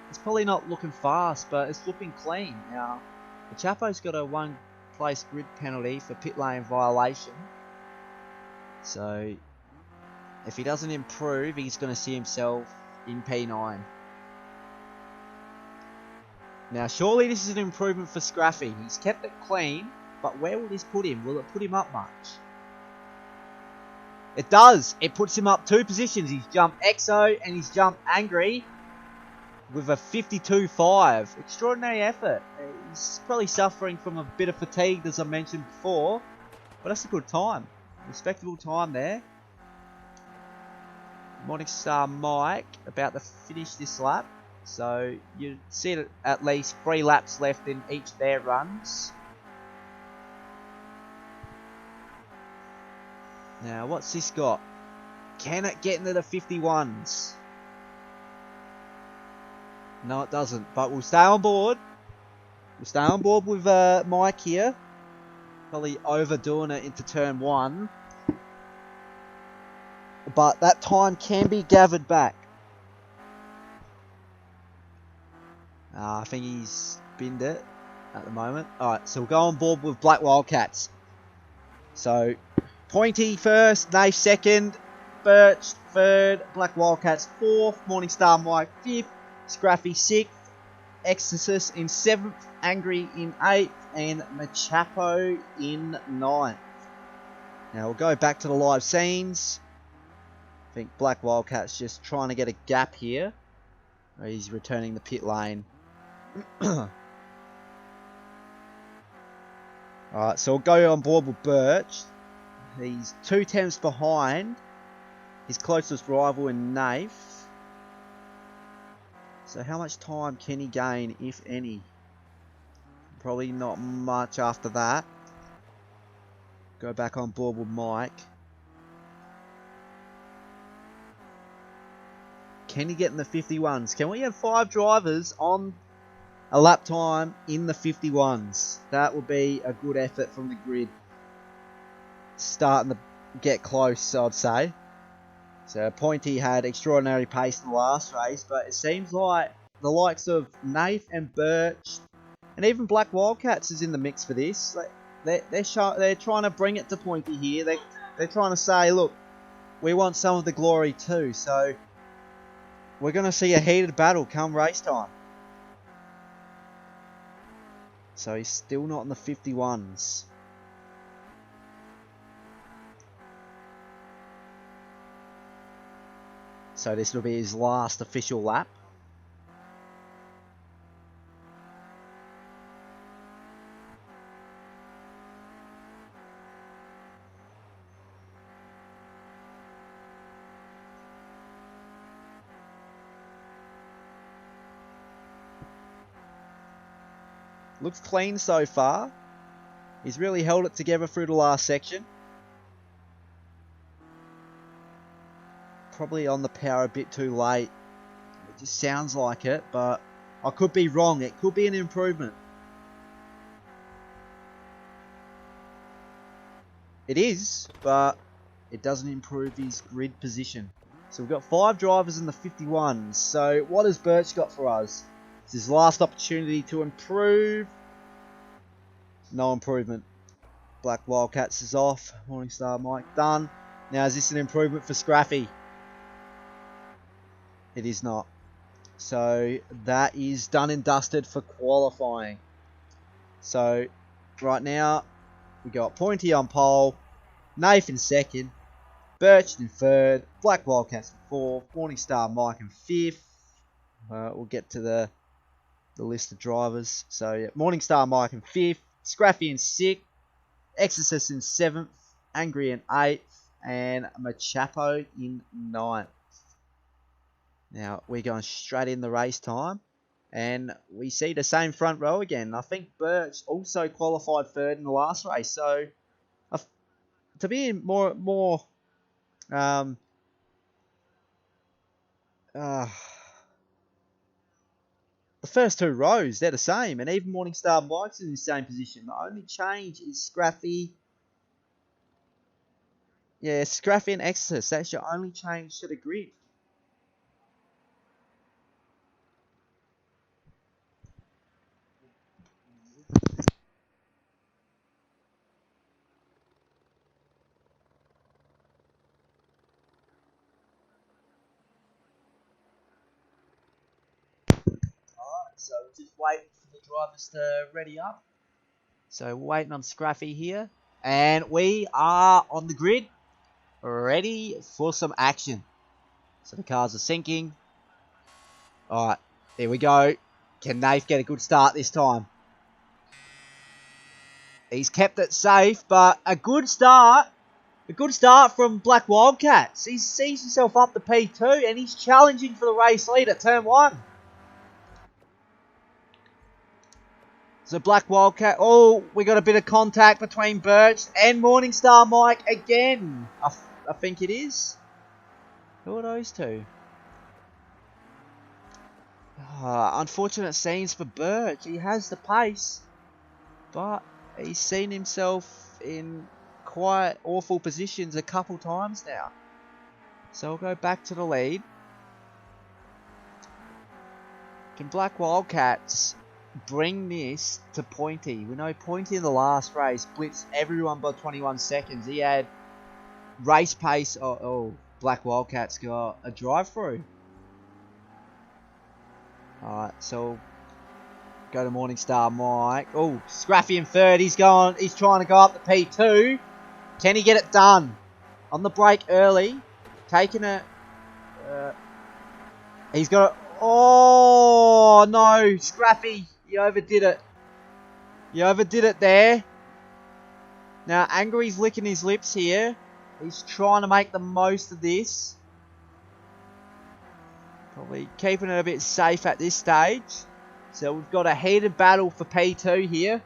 It's probably not looking fast, but it's looking clean. Now, the Chapo's got a 1-place grid penalty for pit lane violation. So, if he doesn't improve, he's going to see himself in P9. Now, surely this is an improvement for Scruffy. He's kept it clean, but where will this put him? Will it put him up much? It does. It puts him up 2 positions. He's jumped EXO and he's jumped Angry with a 52.5. Extraordinary effort. He's probably suffering from a bit of fatigue, as I mentioned before, but that's a good time. Respectable time there. Morningstar Mike about to finish this lap. So you see it at least 3 laps left in each of their runs. Now, what's this got? Can it get into the 51s? No, it doesn't. But we'll stay on board. We'll stay on board with Mike here. Probably overdoing it into turn 1. But that time can be gathered back. I think he's binned it at the moment. Alright, so we'll go on board with Black Wildcats. So, Pointy first, Nath second, Birch third, Black Wildcats 4th, Morningstar Mike 5th, Scruffy 6th, Exorcist in 7th, Angry in 8th, and Machapo in 9th. Now we'll go back to the live scenes. I think Black Wildcat's just trying to get a gap here. He's returning the pit lane. Alright, so we'll go on board with Birch. He's 2 tenths behind his closest rival in Nath. So how much time can he gain, if any? Probably not much after that. Go back on board with Mike. Can he get in the 51s? Can we have 5 drivers on a lap time in the 51s? That would be a good effort from the grid. Starting to get close, I'd say. So Pointy had extraordinary pace in the last race, but it seems like the likes of Nath and Birch and even Black Wildcats is in the mix for this. They're trying to bring it to Pointy here. They're trying to say, look, we want some of the glory too. So we're going to see a heated battle come race time. So he's still not in the 51s. So this will be his last official lap. Looks clean so far. He's really held it together through the last section. Probably on the power a bit too late. It just sounds like it, but I could be wrong. It could be an improvement. It is, but it doesn't improve his grid position. So we've got 5 drivers in the 51. So what has Birch got for us? It's his last opportunity to improve. No improvement. Black Wildcats is off. Morningstar Mike done. Now is this an improvement for Scraffy? It is not. So that is done and dusted for qualifying. So right now we got Pointy on pole, Nath in second, Birch in third, Black Wildcats in fourth, Morningstar Mike in fifth. We'll get to the list of drivers. So yeah, Morningstar Mike in fifth, Scraffy in sixth, Exorcist in seventh, Angry in eighth, and Machapo in ninth. Now we're going straight in the race time, and we see the same front row again. I think Birch also qualified third in the last race, so to be more the first 2 rows, they're the same, and even Morningstar Mike's in the same position. The only change is Scraffy. Yeah, Scraffy and Exorcist. That's your only change to the grid. So we're just waiting for the drivers to ready up. So we're waiting on Scraffy here. And we are on the grid, ready for some action. So the cars are sinking. Alright, here we go. Can Nath get a good start this time? He's kept it safe, but a good start. A good start from Black Wildcats. He sees himself up to P2 and he's challenging for the race lead at turn 1. So Black Wildcat, oh, we got a bit of contact between Birch and Morningstar Mike again. I think it is. Who are those two? Unfortunate scenes for Birch. He has the pace, but he's seen himself in quite awful positions a couple times now. So we'll go back to the lead. Can Black Wildcats bring this to Pointy? We know Pointy in the last race blitzed everyone by 21 seconds. He had race pace. Oh, Black Wildcats got a drive through. Alright, so go to Morningstar Mike. Oh, Scraffy in third. He's trying to go up to P2. Can he get it done? On the break early. Taking it. He's got it. Oh, no. Scraffy. You overdid it. You overdid it there. Now, Angry's licking his lips here. He's trying to make the most of this. Probably keeping it a bit safe at this stage. So we've got a heated battle for P2 here.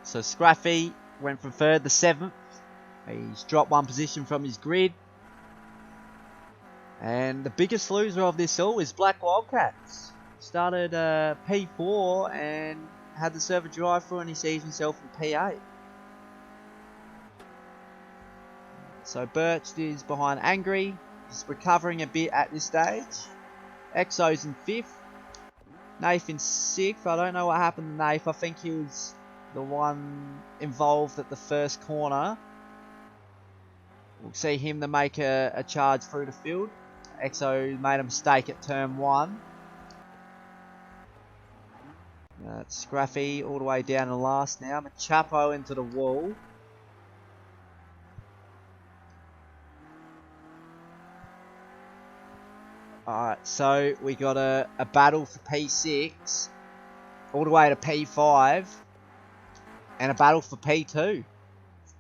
So Scraffy went from 3rd to 7th. He's dropped 1 position from his grid. And the biggest loser of this all is Black Wildcats. Started P4 and had the server drive through and he sees himself in P8. So Birch is behind Angry. He's recovering a bit at this stage. Exo's in 5th. Nath in 6th. I don't know what happened to Nath. I think he was the one involved at the first corner. We'll see him to make a charge through the field. Exo made a mistake at turn 1. Scraffy all the way down to last now. Machapo into the wall. Alright, so we got a battle for P6 all the way to P5 and a battle for P2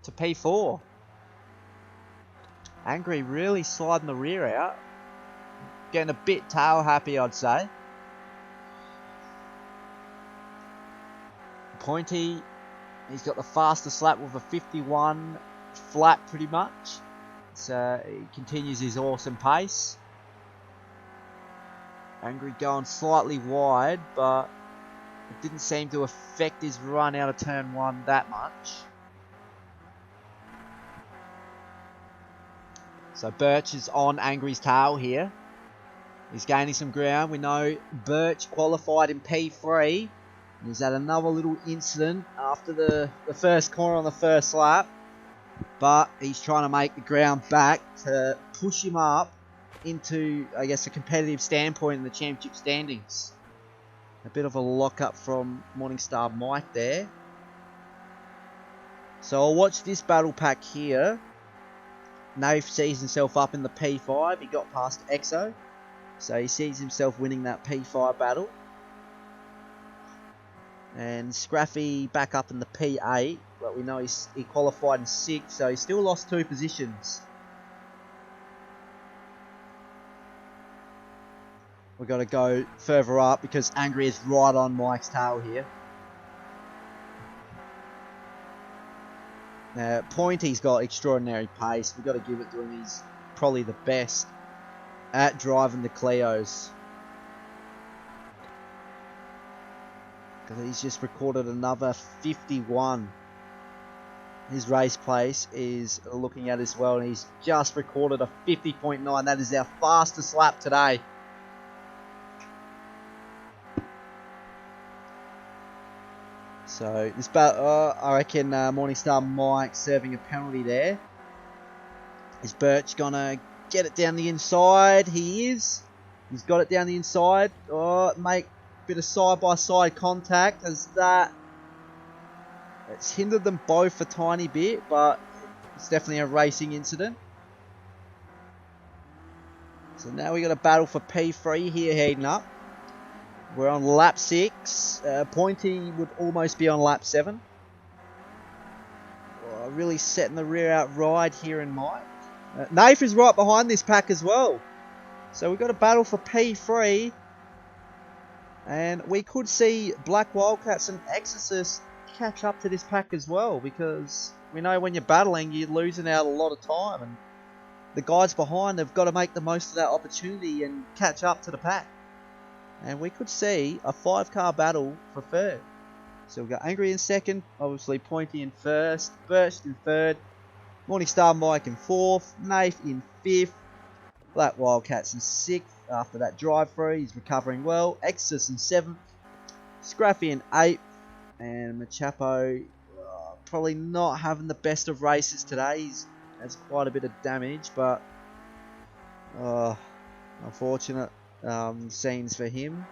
to P4. Angry really sliding the rear out. getting a bit tail happy, I'd say. Pointy, he's got the fastest lap with a 51 flat pretty much. So he continues his awesome pace. Angry going slightly wide, but it didn't seem to affect his run out of turn 1 that much. So Birch is on Angry's tail here. He's gaining some ground. We know Birch qualified in P3. He's had another little incident after the first corner on the first lap. But he's trying to make the ground back to push him up into, I guess, a competitive standpoint in the championship standings. A bit of a lock-up from Morningstar Mike there. So I'll watch this battle pack here. Naif sees himself up in the P5. He got past Exo. So he sees himself winning that P5 battle. And Scraffy back up in the P8. But we know he qualified in 6th. So he still lost 2 positions. We've got to go further up because Angry is right on Mike's tail here. Now, Pointy's got extraordinary pace. We've got to give it to him. He's probably the best at driving the Clios. Because he's just recorded another 51. His race place is looking at as well. And he's just recorded a 50.9. That is our fastest lap today. So this battle, I reckon Morningstar Mike serving a penalty there. Is Birch gonna get it down the inside? He is. He's got it down the inside. Oh, make a bit of side-by-side contact as that. It's hindered them both a tiny bit, but it's definitely a racing incident. So now we got a battle for P3 here heading up. We're on lap 6. Pointy would almost be on lap 7. Oh, really setting the rear out ride here in Mike. Naif is right behind this pack as well. So we've got a battle for P3. And we could see Black Wildcats and Exorcist catch up to this pack as well. Because we know when you're battling, you're losing out a lot of time. And the guys behind have got to make the most of that opportunity and catch up to the pack. And we could see a 5-car battle for 3rd. So we've got Angry in 2nd, obviously Pointy in 1st, Birch in 3rd, Morningstar Mike in 4th, Naif in 5th, Black Wildcats in 6th after that drive-through. He's recovering well. Exus in 7th, Scraffy in 8th, and Machapo probably not having the best of races today. He's has quite a bit of damage, but unfortunate. Scenes for him.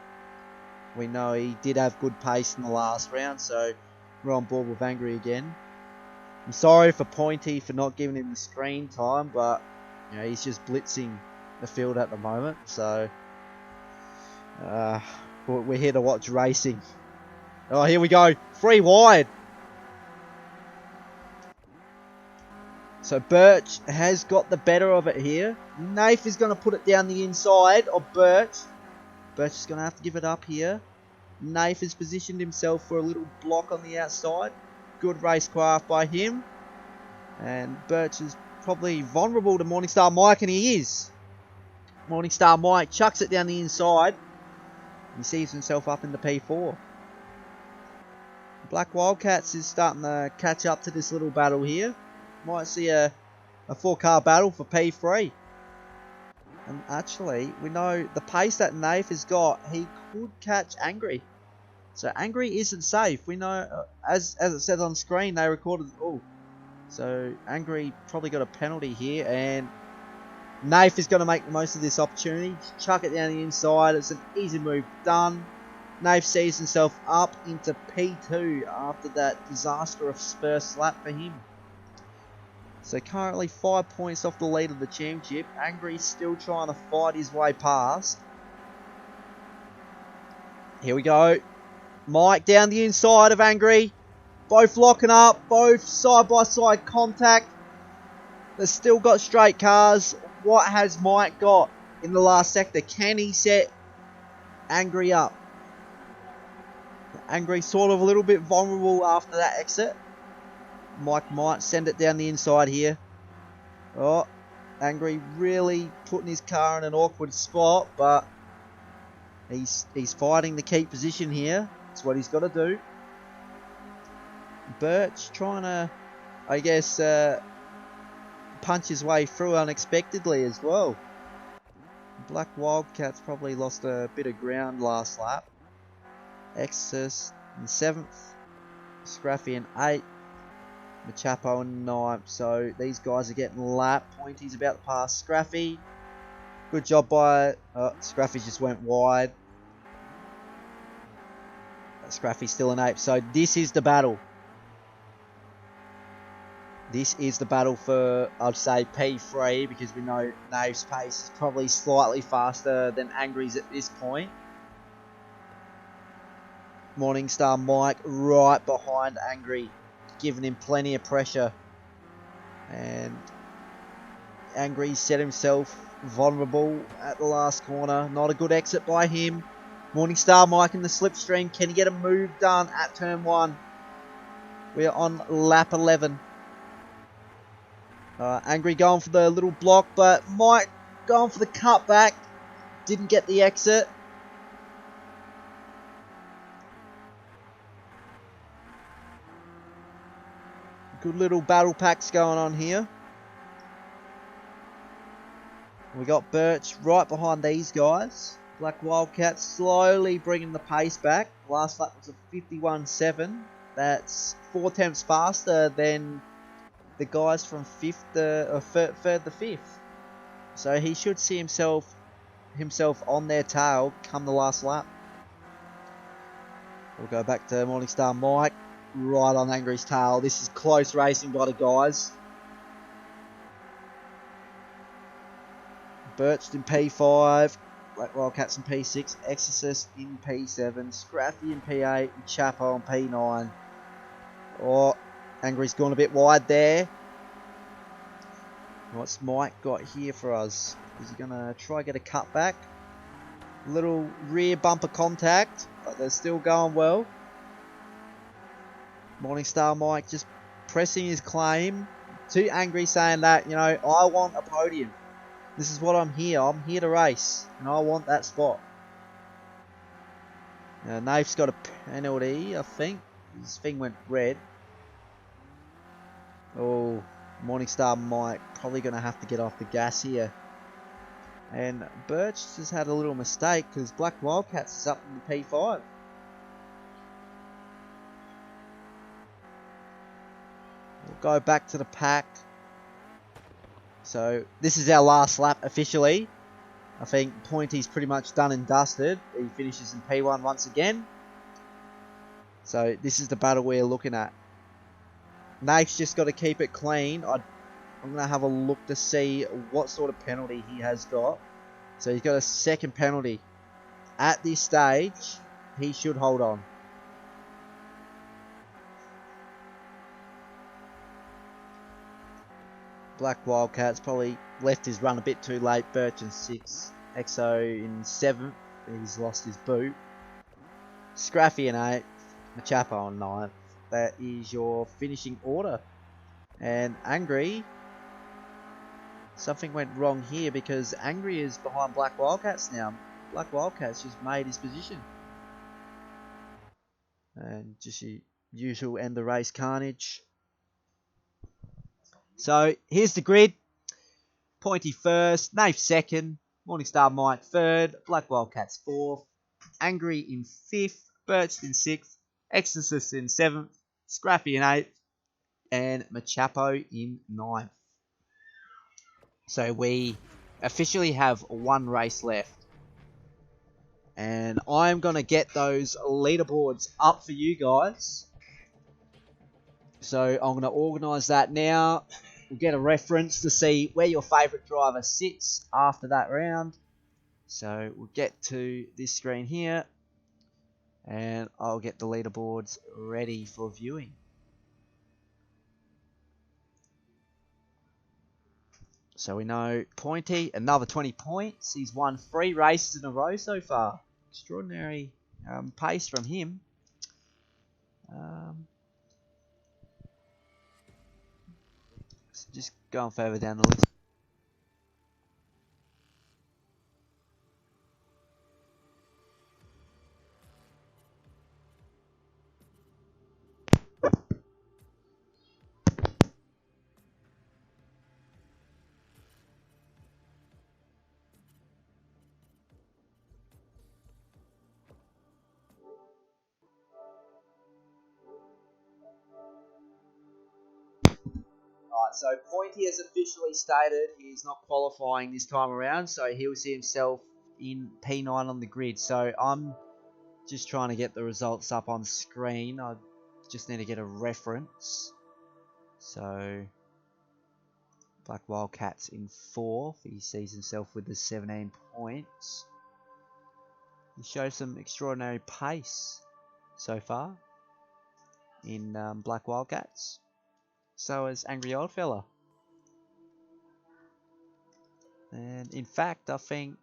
We know he did have good pace in the last round, so we're on board with Angry again. I'm sorry for Pointy for not giving him the screen time, but you know, he's just blitzing the field at the moment, so we're here to watch racing. Oh, here we go, 3 wide. So Birch has got the better of it here. Naif is going to put it down the inside of Birch. Birch is going to have to give it up here. Naif has positioned himself for a little block on the outside. Good racecraft by him. And Birch is probably vulnerable to Morningstar Mike, and he is. Morningstar Mike chucks it down the inside. He sees himself up in the P4. Black Wildcats is starting to catch up to this little battle here. Might see a 4-car battle for P3. And actually, we know the pace that Naif has got, he could catch Angry. So Angry isn't safe. We know, as it said on screen, they recorded. Oh, so Angry probably got a penalty here, and Naif is going to make the most of this opportunity. Chuck it down the inside. It's an easy move done. Naif sees himself up into P2 after that disastrous first lap for him. So currently 5 points off the lead of the championship. Angry's still trying to fight his way past. Here we go. Mike down the inside of Angry. Both locking up. Both side-by-side contact. They've still got straight cars. What has Mike got? in the last sector. Can he set Angry up? Angry sort of a little bit vulnerable after that exit. Mike might send it down the inside here. Oh, Angry really putting his car in an awkward spot, but he's fighting to keep position here. That's what he's got to do. Birch trying to, I guess, punch his way through unexpectedly as well. Black Wildcats probably lost a bit of ground last lap. Exodus in 7th, Scraffy in 8th, Machapo in 9th. So these guys are getting lapped. Pointy's about to pass Scraffy. Good job by Scraffy, just went wide. Scraffy's still in 8th. So this is the battle. This is the battle for, I'd say, P3, because we know Nave's pace is probably slightly faster than Angry's at this point. Morningstar Mike right behind Angry, giving him plenty of pressure. And Angry set himself vulnerable at the last corner. Not a good exit by him. Morningstar Mike in the slipstream. Can he get a move done at turn 1? We're on lap 11. Angry going for the little block, but Mike going for the cutback. Didn't get the exit. Good little battle packs going on here. We got Birch right behind these guys. Black Wildcats slowly bringing the pace back. Last lap was a 51.7. That's 4 tenths faster than the guys from 3rd to 5th. So he should see himself on their tail come the last lap. We'll go back to Morningstar Mike. Right on Angry's tail. This is close racing by the guys. Birch in P5. Black Wildcats in P6. Exorcist in P7. Scraffy in P8. And Chapo in P9. Oh, Angry's gone a bit wide there. What's Mike got here for us? Is he going to try get a cutback? Little rear bumper contact, but they're still going well. Morningstar Mike just pressing his claim. Too Angry, saying that, you know, I want a podium. This is what I'm here. I'm here to race, and I want that spot. Nafe's got a penalty, I think. His thing went red. Oh, Morningstar Mike probably going to have to get off the gas here. And Birch just had a little mistake because Black Wildcats is up in the P5. We'll go back to the pack. So this is our last lap officially. I think Pointy's pretty much done and dusted. He finishes in P1 once again. So this is the battle we're looking at. Nafe's just got to keep it clean. I'm going to have a look to see what sort of penalty he has got. So he's got a second penalty. At this stage, he should hold on. Black Wildcats probably left his run a bit too late. Birch in 6. Exo in 7th. He's lost his boot. Scraffy in 8th. Machapo in 9th. That is your finishing order. And Angry, something went wrong here because Angry is behind Black Wildcats now. Black Wildcats just made his position. And just your usual end the race carnage. So here's the grid. Pointy first, Nafe second, Morningstar Mike third, Black Wildcats fourth, Angry in 5th, Birch in 6th, Exorcist in 7th, Scrappy in 8th, and Machapo in 9th. So we officially have one race left. And I'm going to get those leaderboards up for you guys. So I'm going to organise that now. We'll get a reference to see where your favourite driver sits after that round. So we'll get to this screen here. And I'll get the leaderboards ready for viewing. So we know Pointy, another 20 points. He's won 3 races in a row so far. Extraordinary pace from him. So just going further down the list. Alright, so Pointy has officially stated he's not qualifying this time around, so he'll see himself in P9 on the grid. So I'm just trying to get the results up on screen. I just need to get a reference. So Black Wildcat's in 4th. He sees himself with the 17 points. He shows some extraordinary pace so far in Black Wildcats. So is Angry Old Fella. And in fact, I think...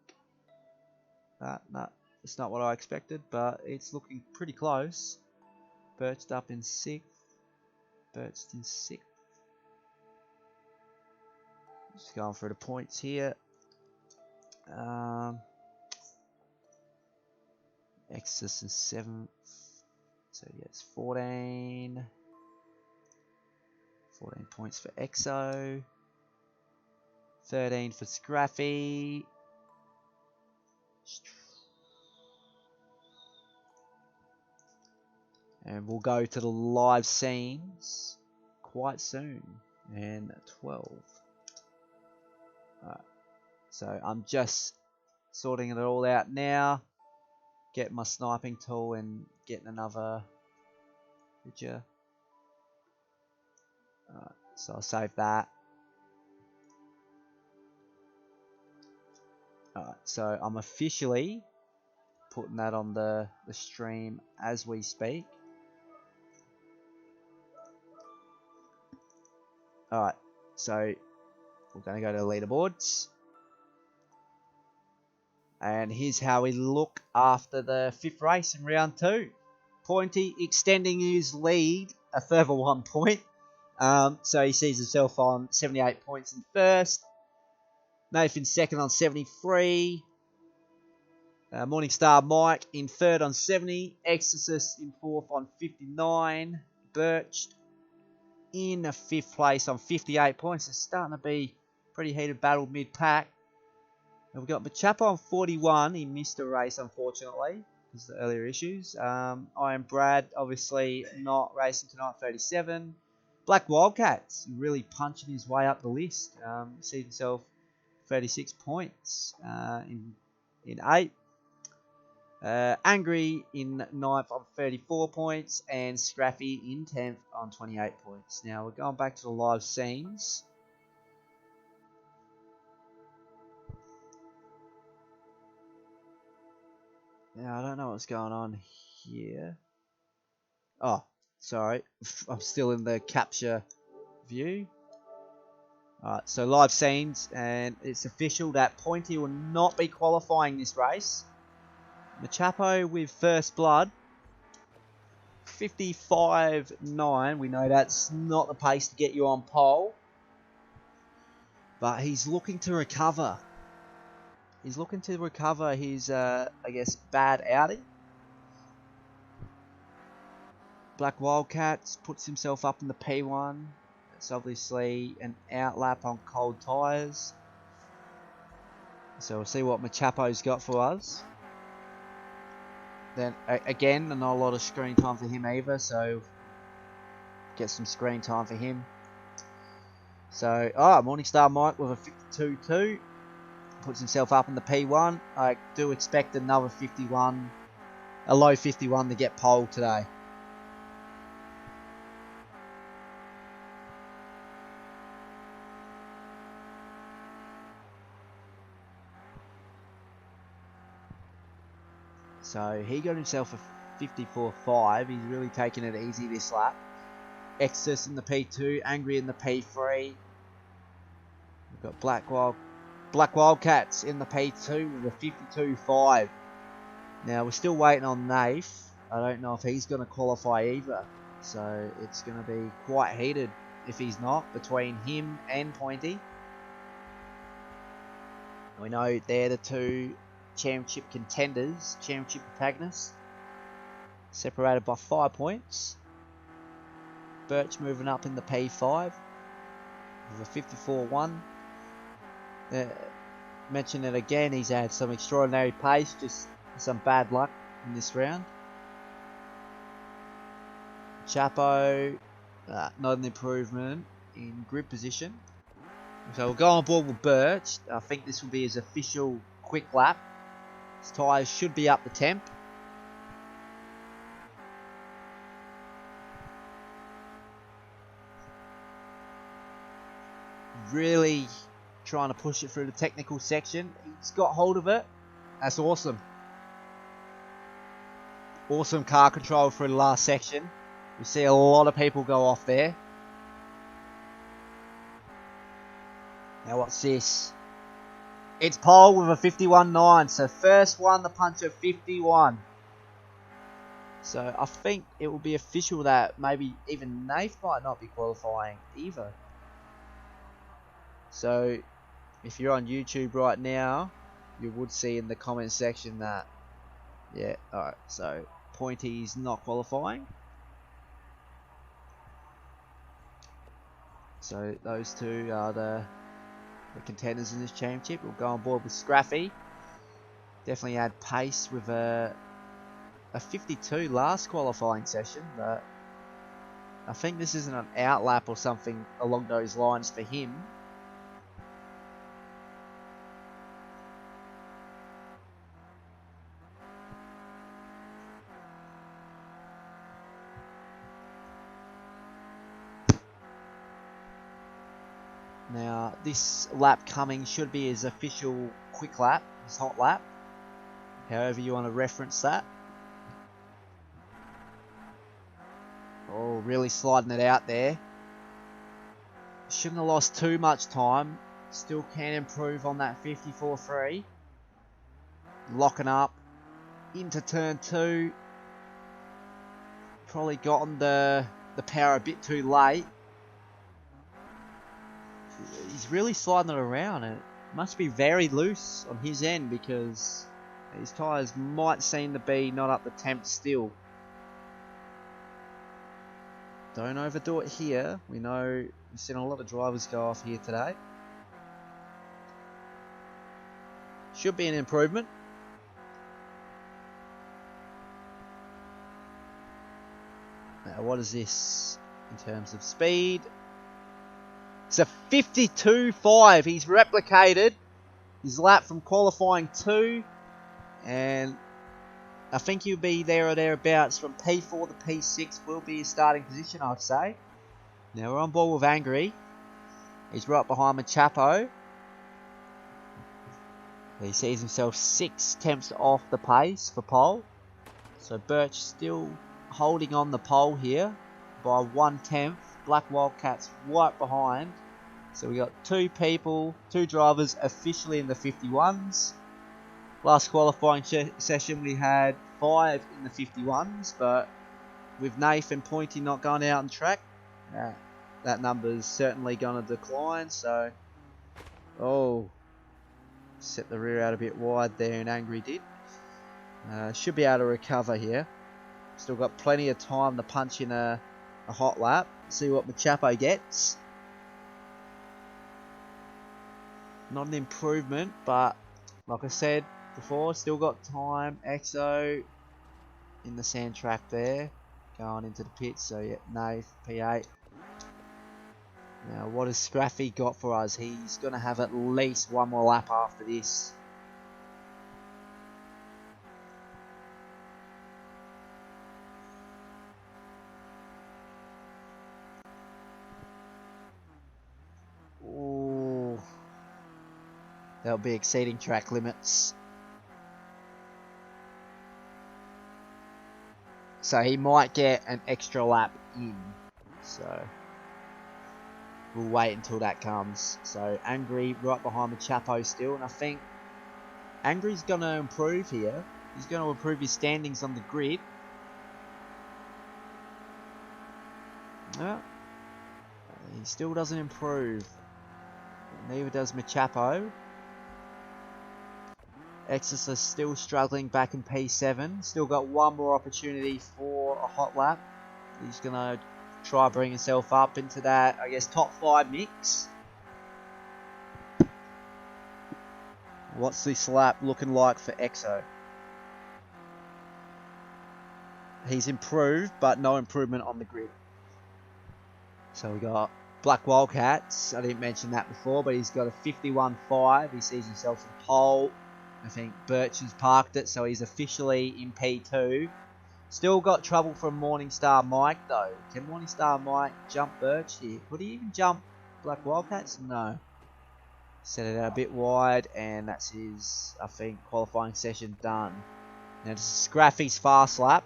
no, it's not what I expected, but it's looking pretty close. Birched up in 6th. Birched in 6th. Just going through the points here. Exodus in 7th. So yeah, it's 14. 14 points for Exo. 13 for Scraffy. And we'll go to the live scenes quite soon. And 12. Alright. So I'm just sorting it all out now. Getting my sniping tool and getting another picture. Alright, so I'll save that. Alright, so I'm officially putting that on the stream as we speak. Alright, so we're going to go to the leaderboards. And here's how we look after the 5th race in round 2. Pointy extending his lead a further 1 point. So he sees himself on 78 points in 1st. Nathan 2nd on 73. Morningstar Mike in 3rd on 70. Exorcist in 4th on 59. Birched in 5th place on 58 points. It's starting to be pretty heated battle mid-pack. And we've got Machapo on 41. He missed a race, unfortunately, because of the earlier issues. I am Brad, obviously not racing tonight, 37. Black Wildcats really punching his way up the list. Sees himself 36 points in 8th. Angry in 9th on 34 points. And Scraffy in 10th on 28 points. Now we're going back to the live scenes. Now I don't know what's going on here. Oh, sorry. I'm still in the capture view. Alright, so live scenes, and it's official that Pointy will not be qualifying this race. Machapo with first blood. 55.9. We know that's not the pace to get you on pole. But he's looking to recover. He's looking to recover his, I guess, bad outing. Black Wildcats puts himself up in the P1. It's obviously an outlap on cold tyres. So we'll see what Machapo's got for us. Then, again, not a lot of screen time for him either, so get some screen time for him. So, Morningstar Mike with a 52.2. Puts himself up in the P1. I do expect another 51, a low 51 to get pole today. So he got himself a 54.5. He's really taking it easy this lap. Excess in the P2, Angry in the P3. We've got Black Wildcats in the P2 with a 52.5. Now we're still waiting on Nath. I don't know if he's going to qualify either. So it's going to be quite heated if he's not, between him and Pointy. We know they're the two championship contenders, championship protagonists. Separated by 5 points. Birch moving up in the P5 with a 54.1. Mention it again, he's had some extraordinary pace, just some bad luck in this round. Chapo, not an improvement in grid position. So we'll go on board with Birch. I think this will be his official quick lap. His tyres should be up the temp. Really trying to push it through the technical section. He's got hold of it. That's awesome. Awesome car control through the last section. We see a lot of people go off there. Now what's this? It's Pole with a 51.9. So first one to punch a 51. So I think it will be official that maybe even Nath might not be qualifying either. So if you're on YouTube right now, you would see in the comment section that, yeah, alright, so Pointy's not qualifying. So those two are the contenders in this championship. We'll go on board with Scraffy. Definitely had pace with a 52 last qualifying session, but I think this isn't an outlap or something along those lines for him. Now, this lap coming should be his official quick lap, his hot lap, however you want to reference that. Oh, really sliding it out there. Shouldn't have lost too much time. Still can improve on that 54.3. Locking up into turn 2. Probably gotten the power a bit too late. He's really sliding it around. It must be very loose on his end because his tyres might seem to be not up the temp still. Don't overdo it here. We know we've seen a lot of drivers go off here today. Should be an improvement. Now what is this in terms of speed? It's a 52.5. He's replicated his lap from qualifying 2. And I think he'll be there or thereabouts from P4 to P6 will be his starting position, I'd say. Now we're on board with Angry. He's right behind Machapo. He sees himself 6 tenths off the pace for pole. So Birch still holding on the pole here by 1/10. Black Wildcats right behind. So we got 2 people, 2 drivers officially in the 51s. Last qualifying session we had 5 in the 51s, but with Nath and Pointy not going out on track, that number's certainly going to decline. So, oh, set the rear out a bit wide there, and Angry did. Should be able to recover here. Still got plenty of time to punch in a hot lap. See what Machapo gets. Not an improvement, but like I said before, still got time. Exo in the sand track there, going into the pits. So yeah, Nath, P8. Now what has Scraffy got for us? He's going to have at least one more lap after this. Ooh, they'll be exceeding track limits. So he might get an extra lap in. So we'll wait until that comes. So Angry right behind Machapo still, and I think Angry's going to improve here. He's going to improve his standings on the grid. Well, he still doesn't improve. Neither does Machapo. Exeter still struggling back in P7. Still got one more opportunity for a hot lap. He's going to try bring himself up into that, I guess, top 5 mix. What's this lap looking like for EXO? He's improved, but no improvement on the grid. So we got Black Wildcats. I didn't mention that before, but he's got a 51.5. He sees himself in pole. I think Birch has parked it, so he's officially in P2. Still got trouble from Morningstar Mike, though. Can Morningstar Mike jump Birch here? Could he even jump Black Wildcats? No. Set it out a bit wide, and that's his, I think, qualifying session done. Now this is Scraffy's fast lap.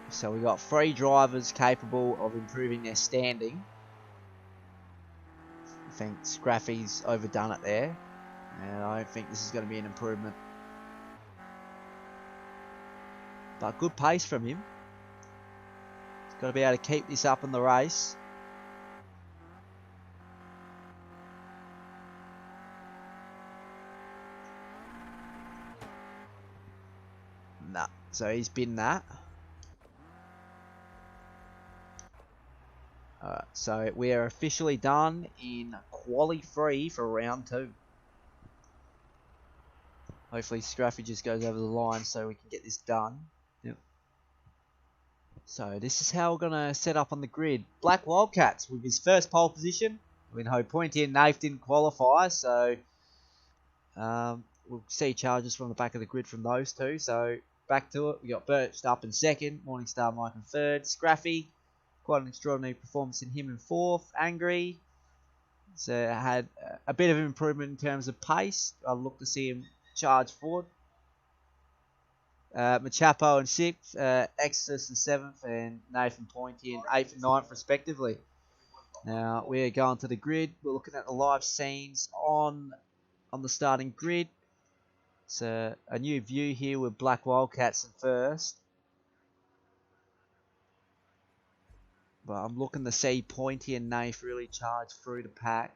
So we got 3 drivers capable of improving their standing. I think Scraffy's overdone it there, and I don't think this is going to be an improvement. But good pace from him. He's got to be able to keep this up in the race. Nah, so he's been that. Alright, so we are officially done in quali 3 for round 2. Hopefully Scraffy just goes over the line so we can get this done. Yep. So this is how we're going to set up on the grid. Black Wildcats with his first pole position. We know Pointy and Nath didn't qualify, so we'll see charges from the back of the grid from those two. So back to it. We got Birch up in second, Morningstar Mike in third, Scraffy. Quite an extraordinary performance in him in 4th. Angry. So had a bit of improvement in terms of pace. I'd look to see him charge forward. Machapo in 6th. Exodus in 7th. And Nathan Pointy in 8th and 9th respectively. Now we're going to the grid. We're looking at the live scenes on the starting grid. So a new view here with Black Wildcats in first. But I'm looking to see Pointy and Nath really charge through the pack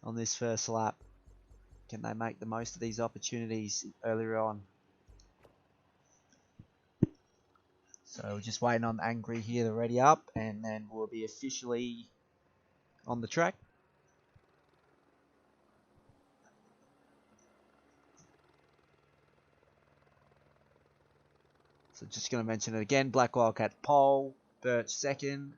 on this first lap. Can they make the most of these opportunities earlier on? So we're just waiting on Angry here to ready up, and then we'll be officially on the track. So just going to mention it again. Black Wildcat pole. Birch 2nd,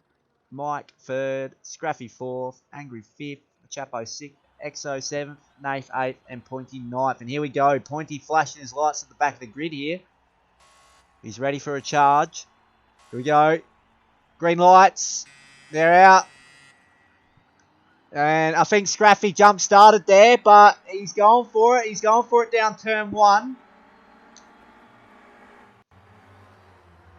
Mike 3rd, Scraffy 4th, Angry 5th, Chapo 6th, Exo 7th, Nath 8th, and Pointy 9th. And here we go. Pointy flashing his lights at the back of the grid here. He's ready for a charge. Here we go. Green lights. They're out. And I think Scraffy jump started there, but he's going for it. He's going for it down turn 1.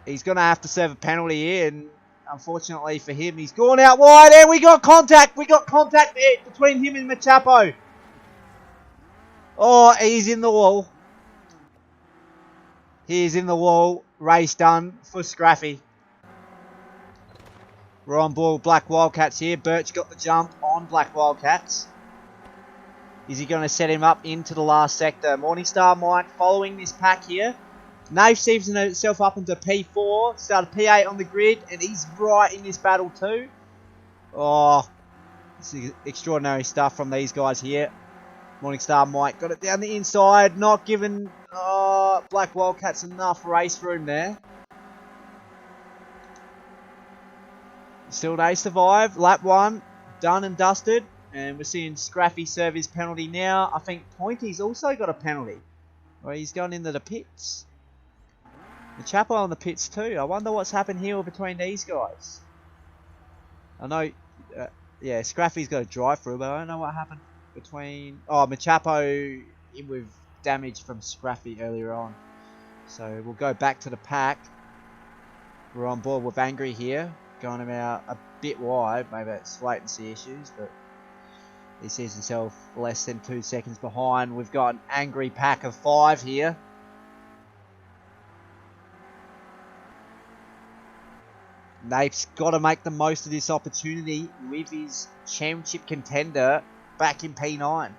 He's going to have to serve a penalty here, and unfortunately for him, he's gone out wide, and we got contact. We got contact there between him and Machapo. Oh, he's in the wall. He's in the wall. Race done for Scraffy. We're on board with Black Wildcats here. Birch got the jump on Black Wildcats. Is he going to set him up into the last sector? Morningstar Mike following this pack here. Nath seems himself up into P4, started P8 on the grid, and he's right in this battle too. Oh, this is extraordinary stuff from these guys here. Morningstar Mike got it down the inside, not giving Black Wildcats enough race room there. Still they survive. Lap 1, done and dusted. And we're seeing Scraffy serve his penalty now. I think Pointy's also got a penalty. Or he's gone into the pits. The Chapo on the pits too. I wonder what's happened here between these guys. I know, yeah, Scraffy's got a drive through, but I don't know what happened between... Oh, Machapo in with damage from Scraffy earlier on. So we'll go back to the pack. we're on board with Angry here. Going about a bit wide. Maybe it's latency issues, but he sees himself less than 2 seconds behind. We've got an Angry pack of 5 here. Nape's got to make the most of this opportunity with his championship contender back in P9.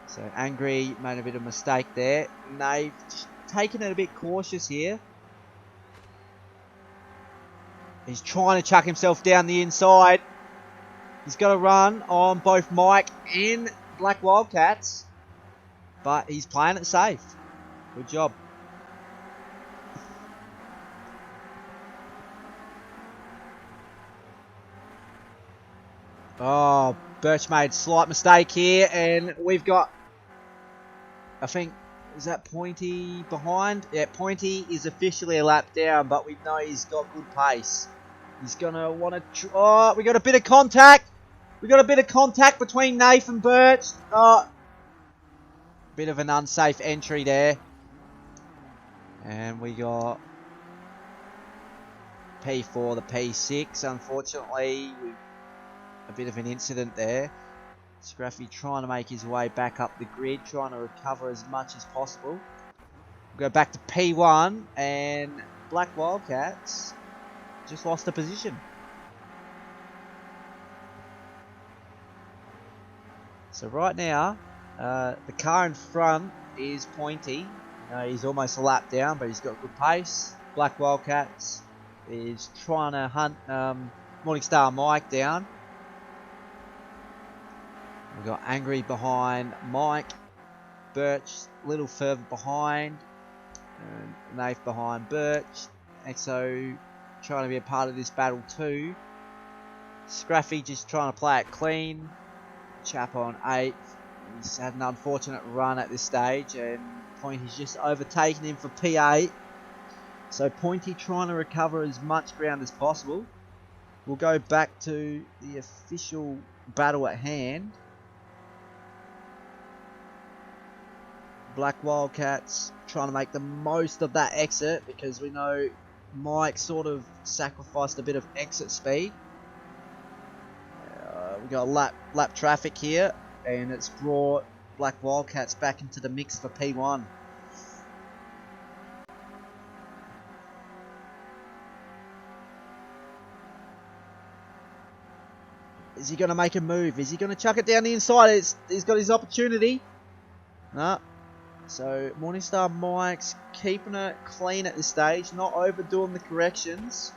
So Angry made a bit of a mistake there. Nape just taking it a bit cautious here. He's trying to chuck himself down the inside. He's got to run on both Mike and Black Wildcats. But he's playing it safe. Good job. Oh, Birch made a slight mistake here, and we've got, I think, is that Pointy behind? Yeah, Pointy is officially a lap down, but we know he's got good pace. He's going to want to... Oh, we got a bit of contact. We got a bit of contact between Nath and Birch. Oh, bit of an unsafe entry there. And we got P4 to P6, unfortunately. A bit of an incident there. Scruffy trying to make his way back up the grid, trying to recover as much as possible. We'll go back to P1, and Black Wildcats just lost a position. So right now, the car in front is Pointy. He's almost a lap down, but he's got good pace. Black Wildcats is trying to hunt Morningstar Mike down. We've got Angry behind Mike, Birch a little further behind, and Nath behind Birch. Exo trying to be a part of this battle too. Scruffy just trying to play it clean. Chap on 8th. He's had an unfortunate run at this stage, and Pointy's just overtaken him for P8. So Pointy trying to recover as much ground as possible. We'll go back to the official battle at hand. Black Wildcats trying to make the most of that exit, because we know Mike sort of sacrificed a bit of exit speed. We got lap traffic here, and it's brought Black Wildcats back into the mix for P1. Is he going to make a move? Is he going to chuck it down the inside? He's got his opportunity. No. So Morningstar Mike's keeping it clean at this stage, not overdoing the corrections.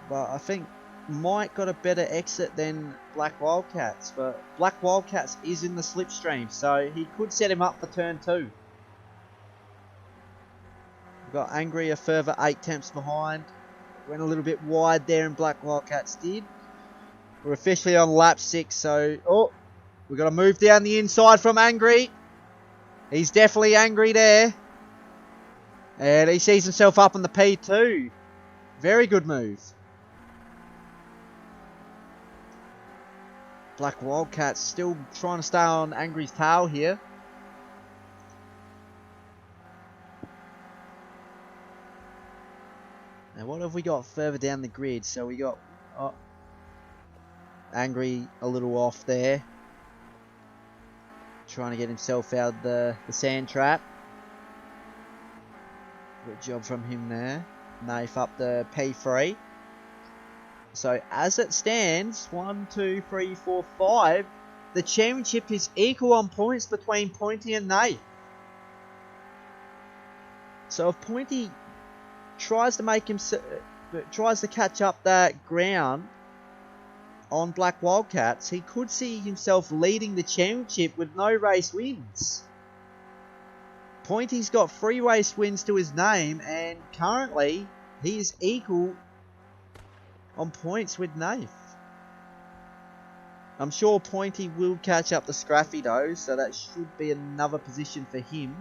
But I think Mike got a better exit than Black Wildcats, but Black Wildcats is in the slipstream, so he could set him up for turn 2. We've got Angry a further 8 tenths behind. Went a little bit wide there, and Black Wildcats did. We're officially on lap 6, so we've got to move down the inside from Angry. He's definitely angry there. And he sees himself up on the P2. Very good move. Black Wildcats still trying to stay on Angry's tail here. Now what have we got further down the grid? So we got Angry a little off there. Trying to get himself out of the sand trap. Good job from him there. Nath up the P3. So as it stands, 1, 2, 3, 4, 5. The championship is equal on points between Pointy and Nath. So if Pointy tries to catch up that ground on Black Wildcats, he could see himself leading the championship with no race wins. Pointy's got 3 race wins to his name, and currently he is equal on points with Nath. I'm sure Pointy will catch up to Scruffy though, so that should be another position for him.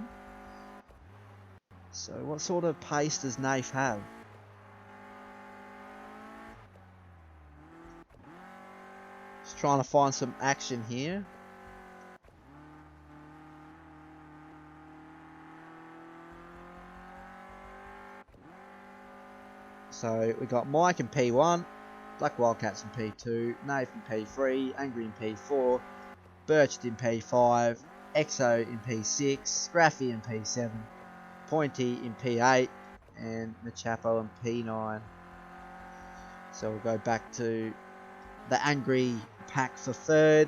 So what sort of pace does Nath have? Just trying to find some action here. So we got Mike in P1, Black Wildcats in P2, Nave in P3, Angry in P4, Birched in P5, Exo in P6, Scraffy in P7, Pointy in P8, and Machapo in P9. So we'll go back to the Angry pack for third.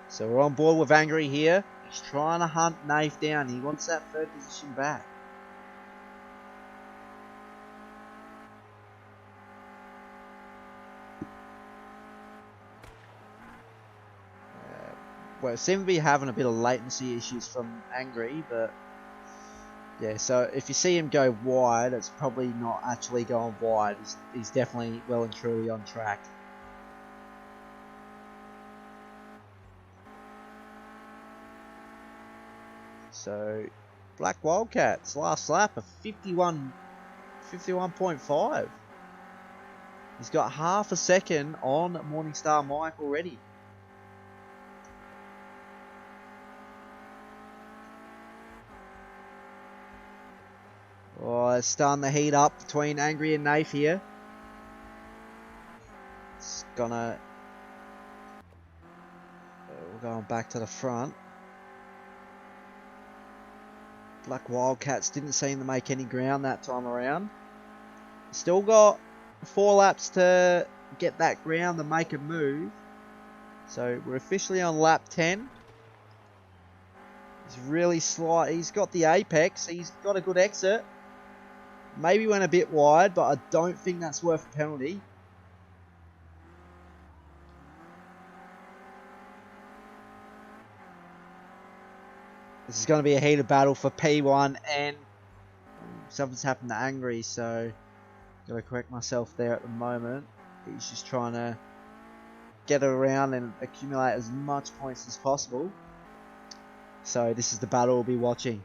So we're on board with Angry here. He's trying to hunt Nave down. He wants that third position back. Well, seem to be having a bit of latency issues from Angry, but yeah, so if you see him go wide, it's probably not actually going wide. He's definitely well and truly on track. So, Black Wildcats, last lap of 51.5. He's got half a second on Morningstar Mike already. Oh, it's starting to heat up between Angry and Nafe here. It's gonna... we're going back to the front. Black Wildcats didn't seem to make any ground that time around. Still got 4 laps to get that ground to make a move. So we're officially on lap 10. He's really slight. He's got the apex. He's got a good exit. Maybe went a bit wide, but I don't think that's worth a penalty. This is going to be a heated battle for P1, and something's happened to Angry, so got to correct myself there at the moment. He's just trying to get around and accumulate as much points as possible. So this is the battle we'll be watching.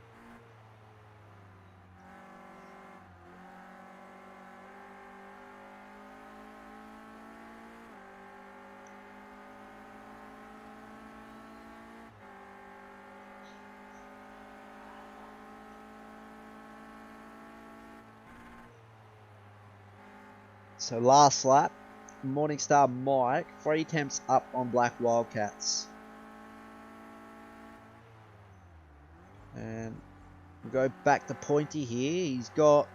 So last lap, Morningstar Mike, 3 attempts up on Black Wildcats. And we'll go back to Pointy here. He's got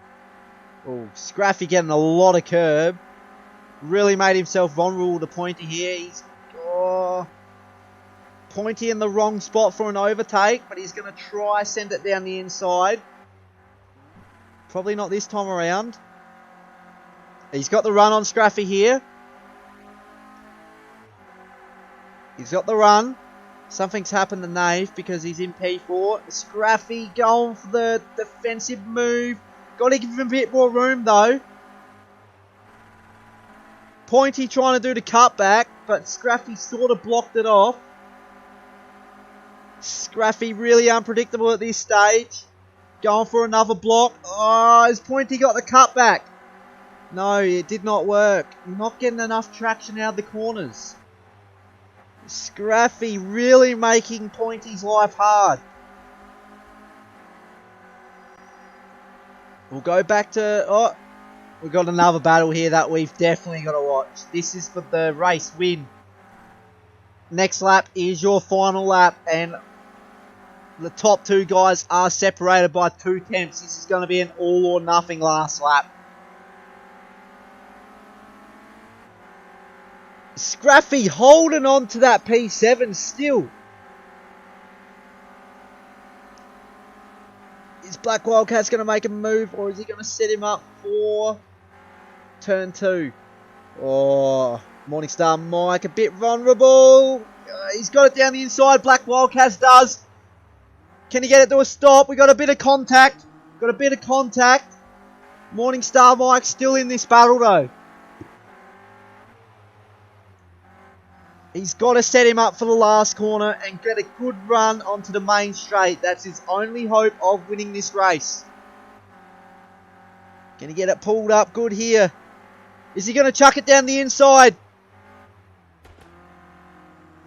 Scraffy getting a lot of curb. Really made himself vulnerable to Pointy here. He's Pointy in the wrong spot for an overtake, but he's going to try send it down the inside. Probably not this time around. He's got the run on Scraffy here. He's got the run. Something's happened to Nave because he's in P4. Scraffy going for the defensive move. Got to give him a bit more room though. Pointy trying to do the cutback, but Scraffy sort of blocked it off. Scraffy really unpredictable at this stage. Going for another block. Oh, has Pointy got the cutback? No, it did not work. Not getting enough traction out of the corners. Scraffy really making Pointy's life hard. We'll go back to... we've got another battle here that we've definitely got to watch. This is for the race win. Next lap is your final lap, and the top 2 guys are separated by 2 tenths. This is going to be an all or nothing last lap. Scraffy holding on to that P7 still. Is Black Wildcats going to make a move, or is he going to set him up for turn 2? Oh, Morningstar Mike a bit vulnerable. He's got it down the inside. Black Wildcats does. Can he get it to a stop? We got a bit of contact. Morningstar Mike still in this battle though. He's got to set him up for the last corner and get a good run onto the main straight. That's his only hope of winning this race. Can he get it pulled up good here? Is he going to chuck it down the inside?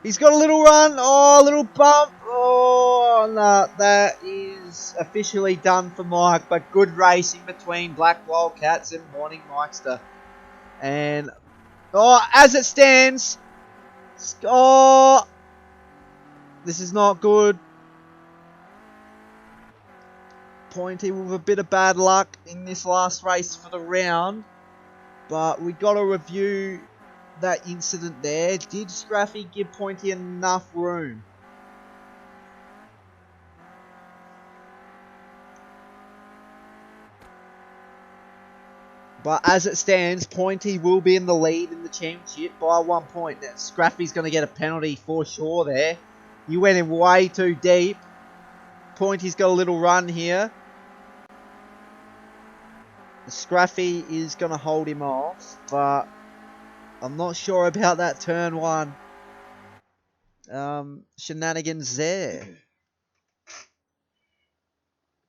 He's got a little run. Oh, a little bump. Oh, Oh no, that is officially done for Mike, but good racing between Black Wildcats and Morning Mikester. And, as it stands, this is not good. Pointy with a bit of bad luck in this last race for the round. But we got to review that incident there. Did Scruffy give Pointy enough room? But as it stands, Pointy will be in the lead in the championship by 1 point. Now, Scruffy's going to get a penalty for sure there. You went in way too deep. Pointy's got a little run here. Scruffy is going to hold him off, but I'm not sure about that turn one. Shenanigans there.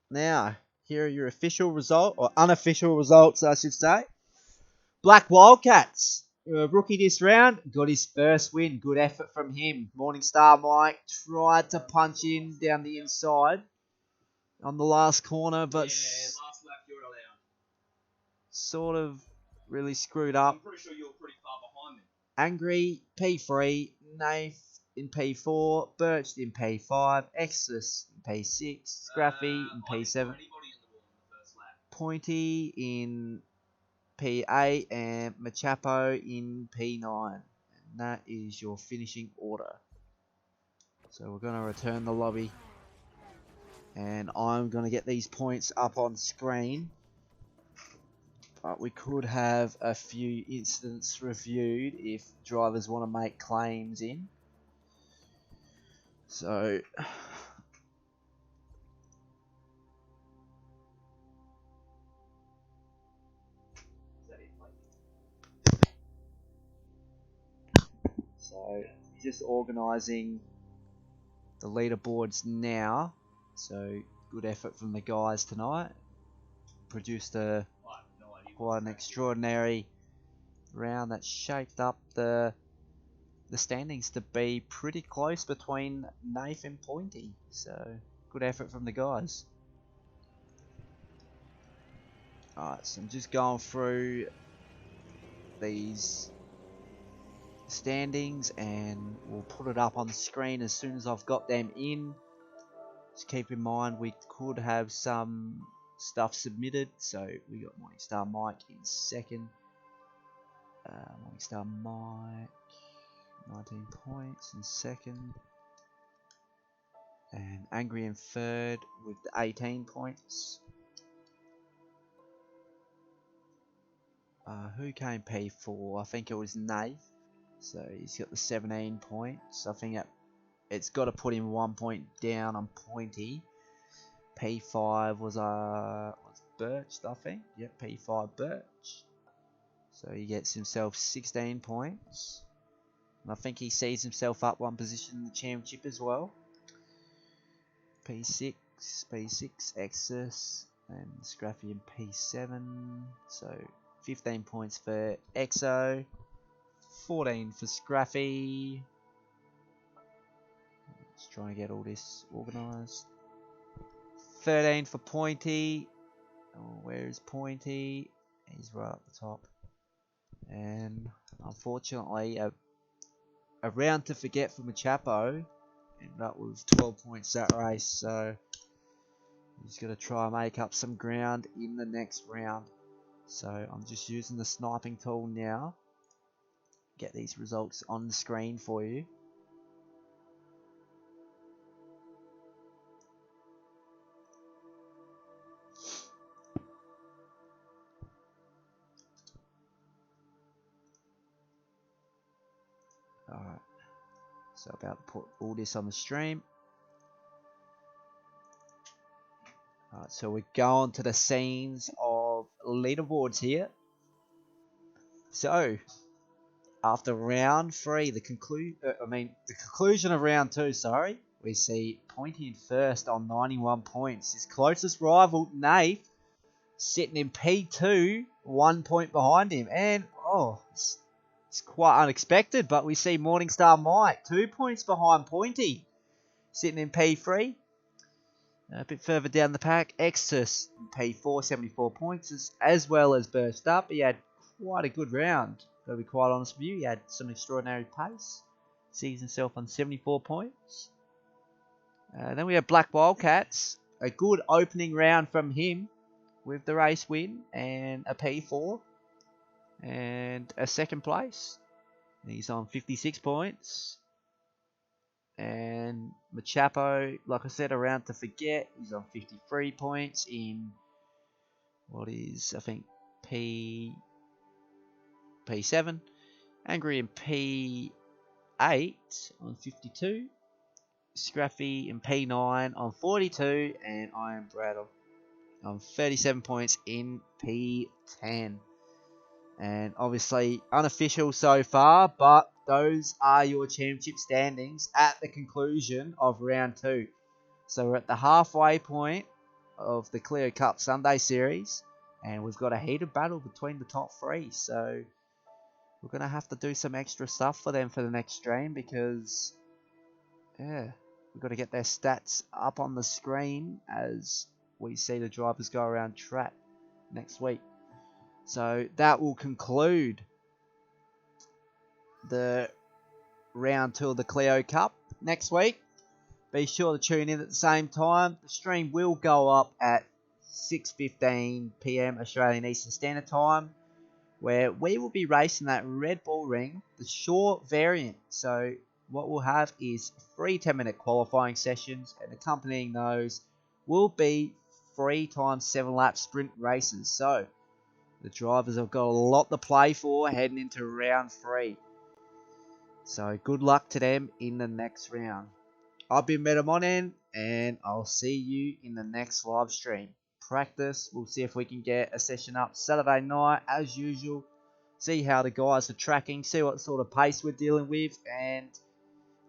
Now, here are your official result, or unofficial results, I should say. Black Wildcats, rookie this round, got his first win. Good effort from him. Morningstar Mike tried to punch in down the inside on the last corner, but last lap you're allowed. sort of really screwed up. I'm pretty sure you're pretty far behind me. Angry, P3, Nath in P4, Birch in P5, Exodus in P6, Scruffy in P7, Pointy in P8, and Machapo in P9. And that is your finishing order. So we're going to return the lobby. And I'm going to get these points up on screen. But we could have a few incidents reviewed if drivers want to make claims in. So just organising the leaderboards now. So good effort from the guys tonight. Produced quite an extraordinary round that shaped up the standings to be pretty close between Nath and Pointy. So good effort from the guys. Alright, so I'm just going through these standings and we'll put it up on the screen as soon as I've got them in. Just keep in mind we could have some stuff submitted. So we got Morningstar Mike in second. Morningstar Mike, 19 points in second. And Angry in third with 18 points. Who came P4? I think it was Nath. So he's got the 17 points. I think it's got to put him 1 point down on Pointy. P5 was Birch, I think. Yep, P5 Birch. So he gets himself 16 points. And I think he sees himself up one position in the championship as well. P6, Exus, and Scruffy in P7. So 15 points for Exo. 14 for Scruffy. Let's try and get all this organised. 13 for Pointy. Oh, where is Pointy? He's right up the top. And unfortunately, a round to forget for Machapo. Ended up with 12 points that race. So he's going to try and make up some ground in the next round. So I'm just using the sniping tool now. Get these results on the screen for you. Alright, so about to put all this on the stream. Alright, so we're going to the scenes of leaderboards here. So, after round 3, the conclusion of round 2, sorry, we see Pointy in first on 91 points. His closest rival, Nath, sitting in P2, 1 point behind him. And, it's quite unexpected, but we see Morningstar Mike, 2 points behind Pointy, sitting in P3. A bit further down the pack, Extus P4, 74 points, as well as Burst Up. He had quite a good round, gotta be quite honest with you. He had some extraordinary pace. Sees himself on 74 points. Then we have Black Wildcats. A good opening round from him with the race win and a P4 and a second place. He's on 56 points. And Machapo, like I said, a round to forget. He's on 53 points in what is, I think, P7. Angry in P8 on 52. Scruffy in P9 on 42. And Iron Brad on 37 points in P10. And obviously unofficial so far, but those are your championship standings at the conclusion of round 2. So we're at the halfway point of the CLIO Cup Sunday series, and we've got a heated battle between the top 3. So we're going to have to do some extra stuff for them for the next stream, because yeah, we've got to get their stats up on the screen as we see the drivers go around track next week. So that will conclude the round 2 of the CLIO Cup next week. Be sure to tune in at the same time. The stream will go up at 6:15 PM Australian Eastern Standard Time, where we will be racing that Red Bull Ring, the short variant. So what we'll have is 3 10-minute qualifying sessions, and accompanying those will be 3 times 7 lap sprint races. So the drivers have got a lot to play for heading into round 3. So good luck to them in the next round. I've been Metamonin, and I'll see you in the next live stream. Practice, we'll see if we can get a session up Saturday night as usual. See how the guys are tracking, see what sort of pace we're dealing with, and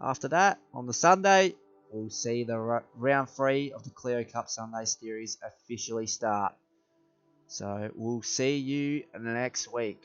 after that, on the Sunday, we'll see the round 3 of the CLIO Cup Sunday Series officially start. So we'll see you next week.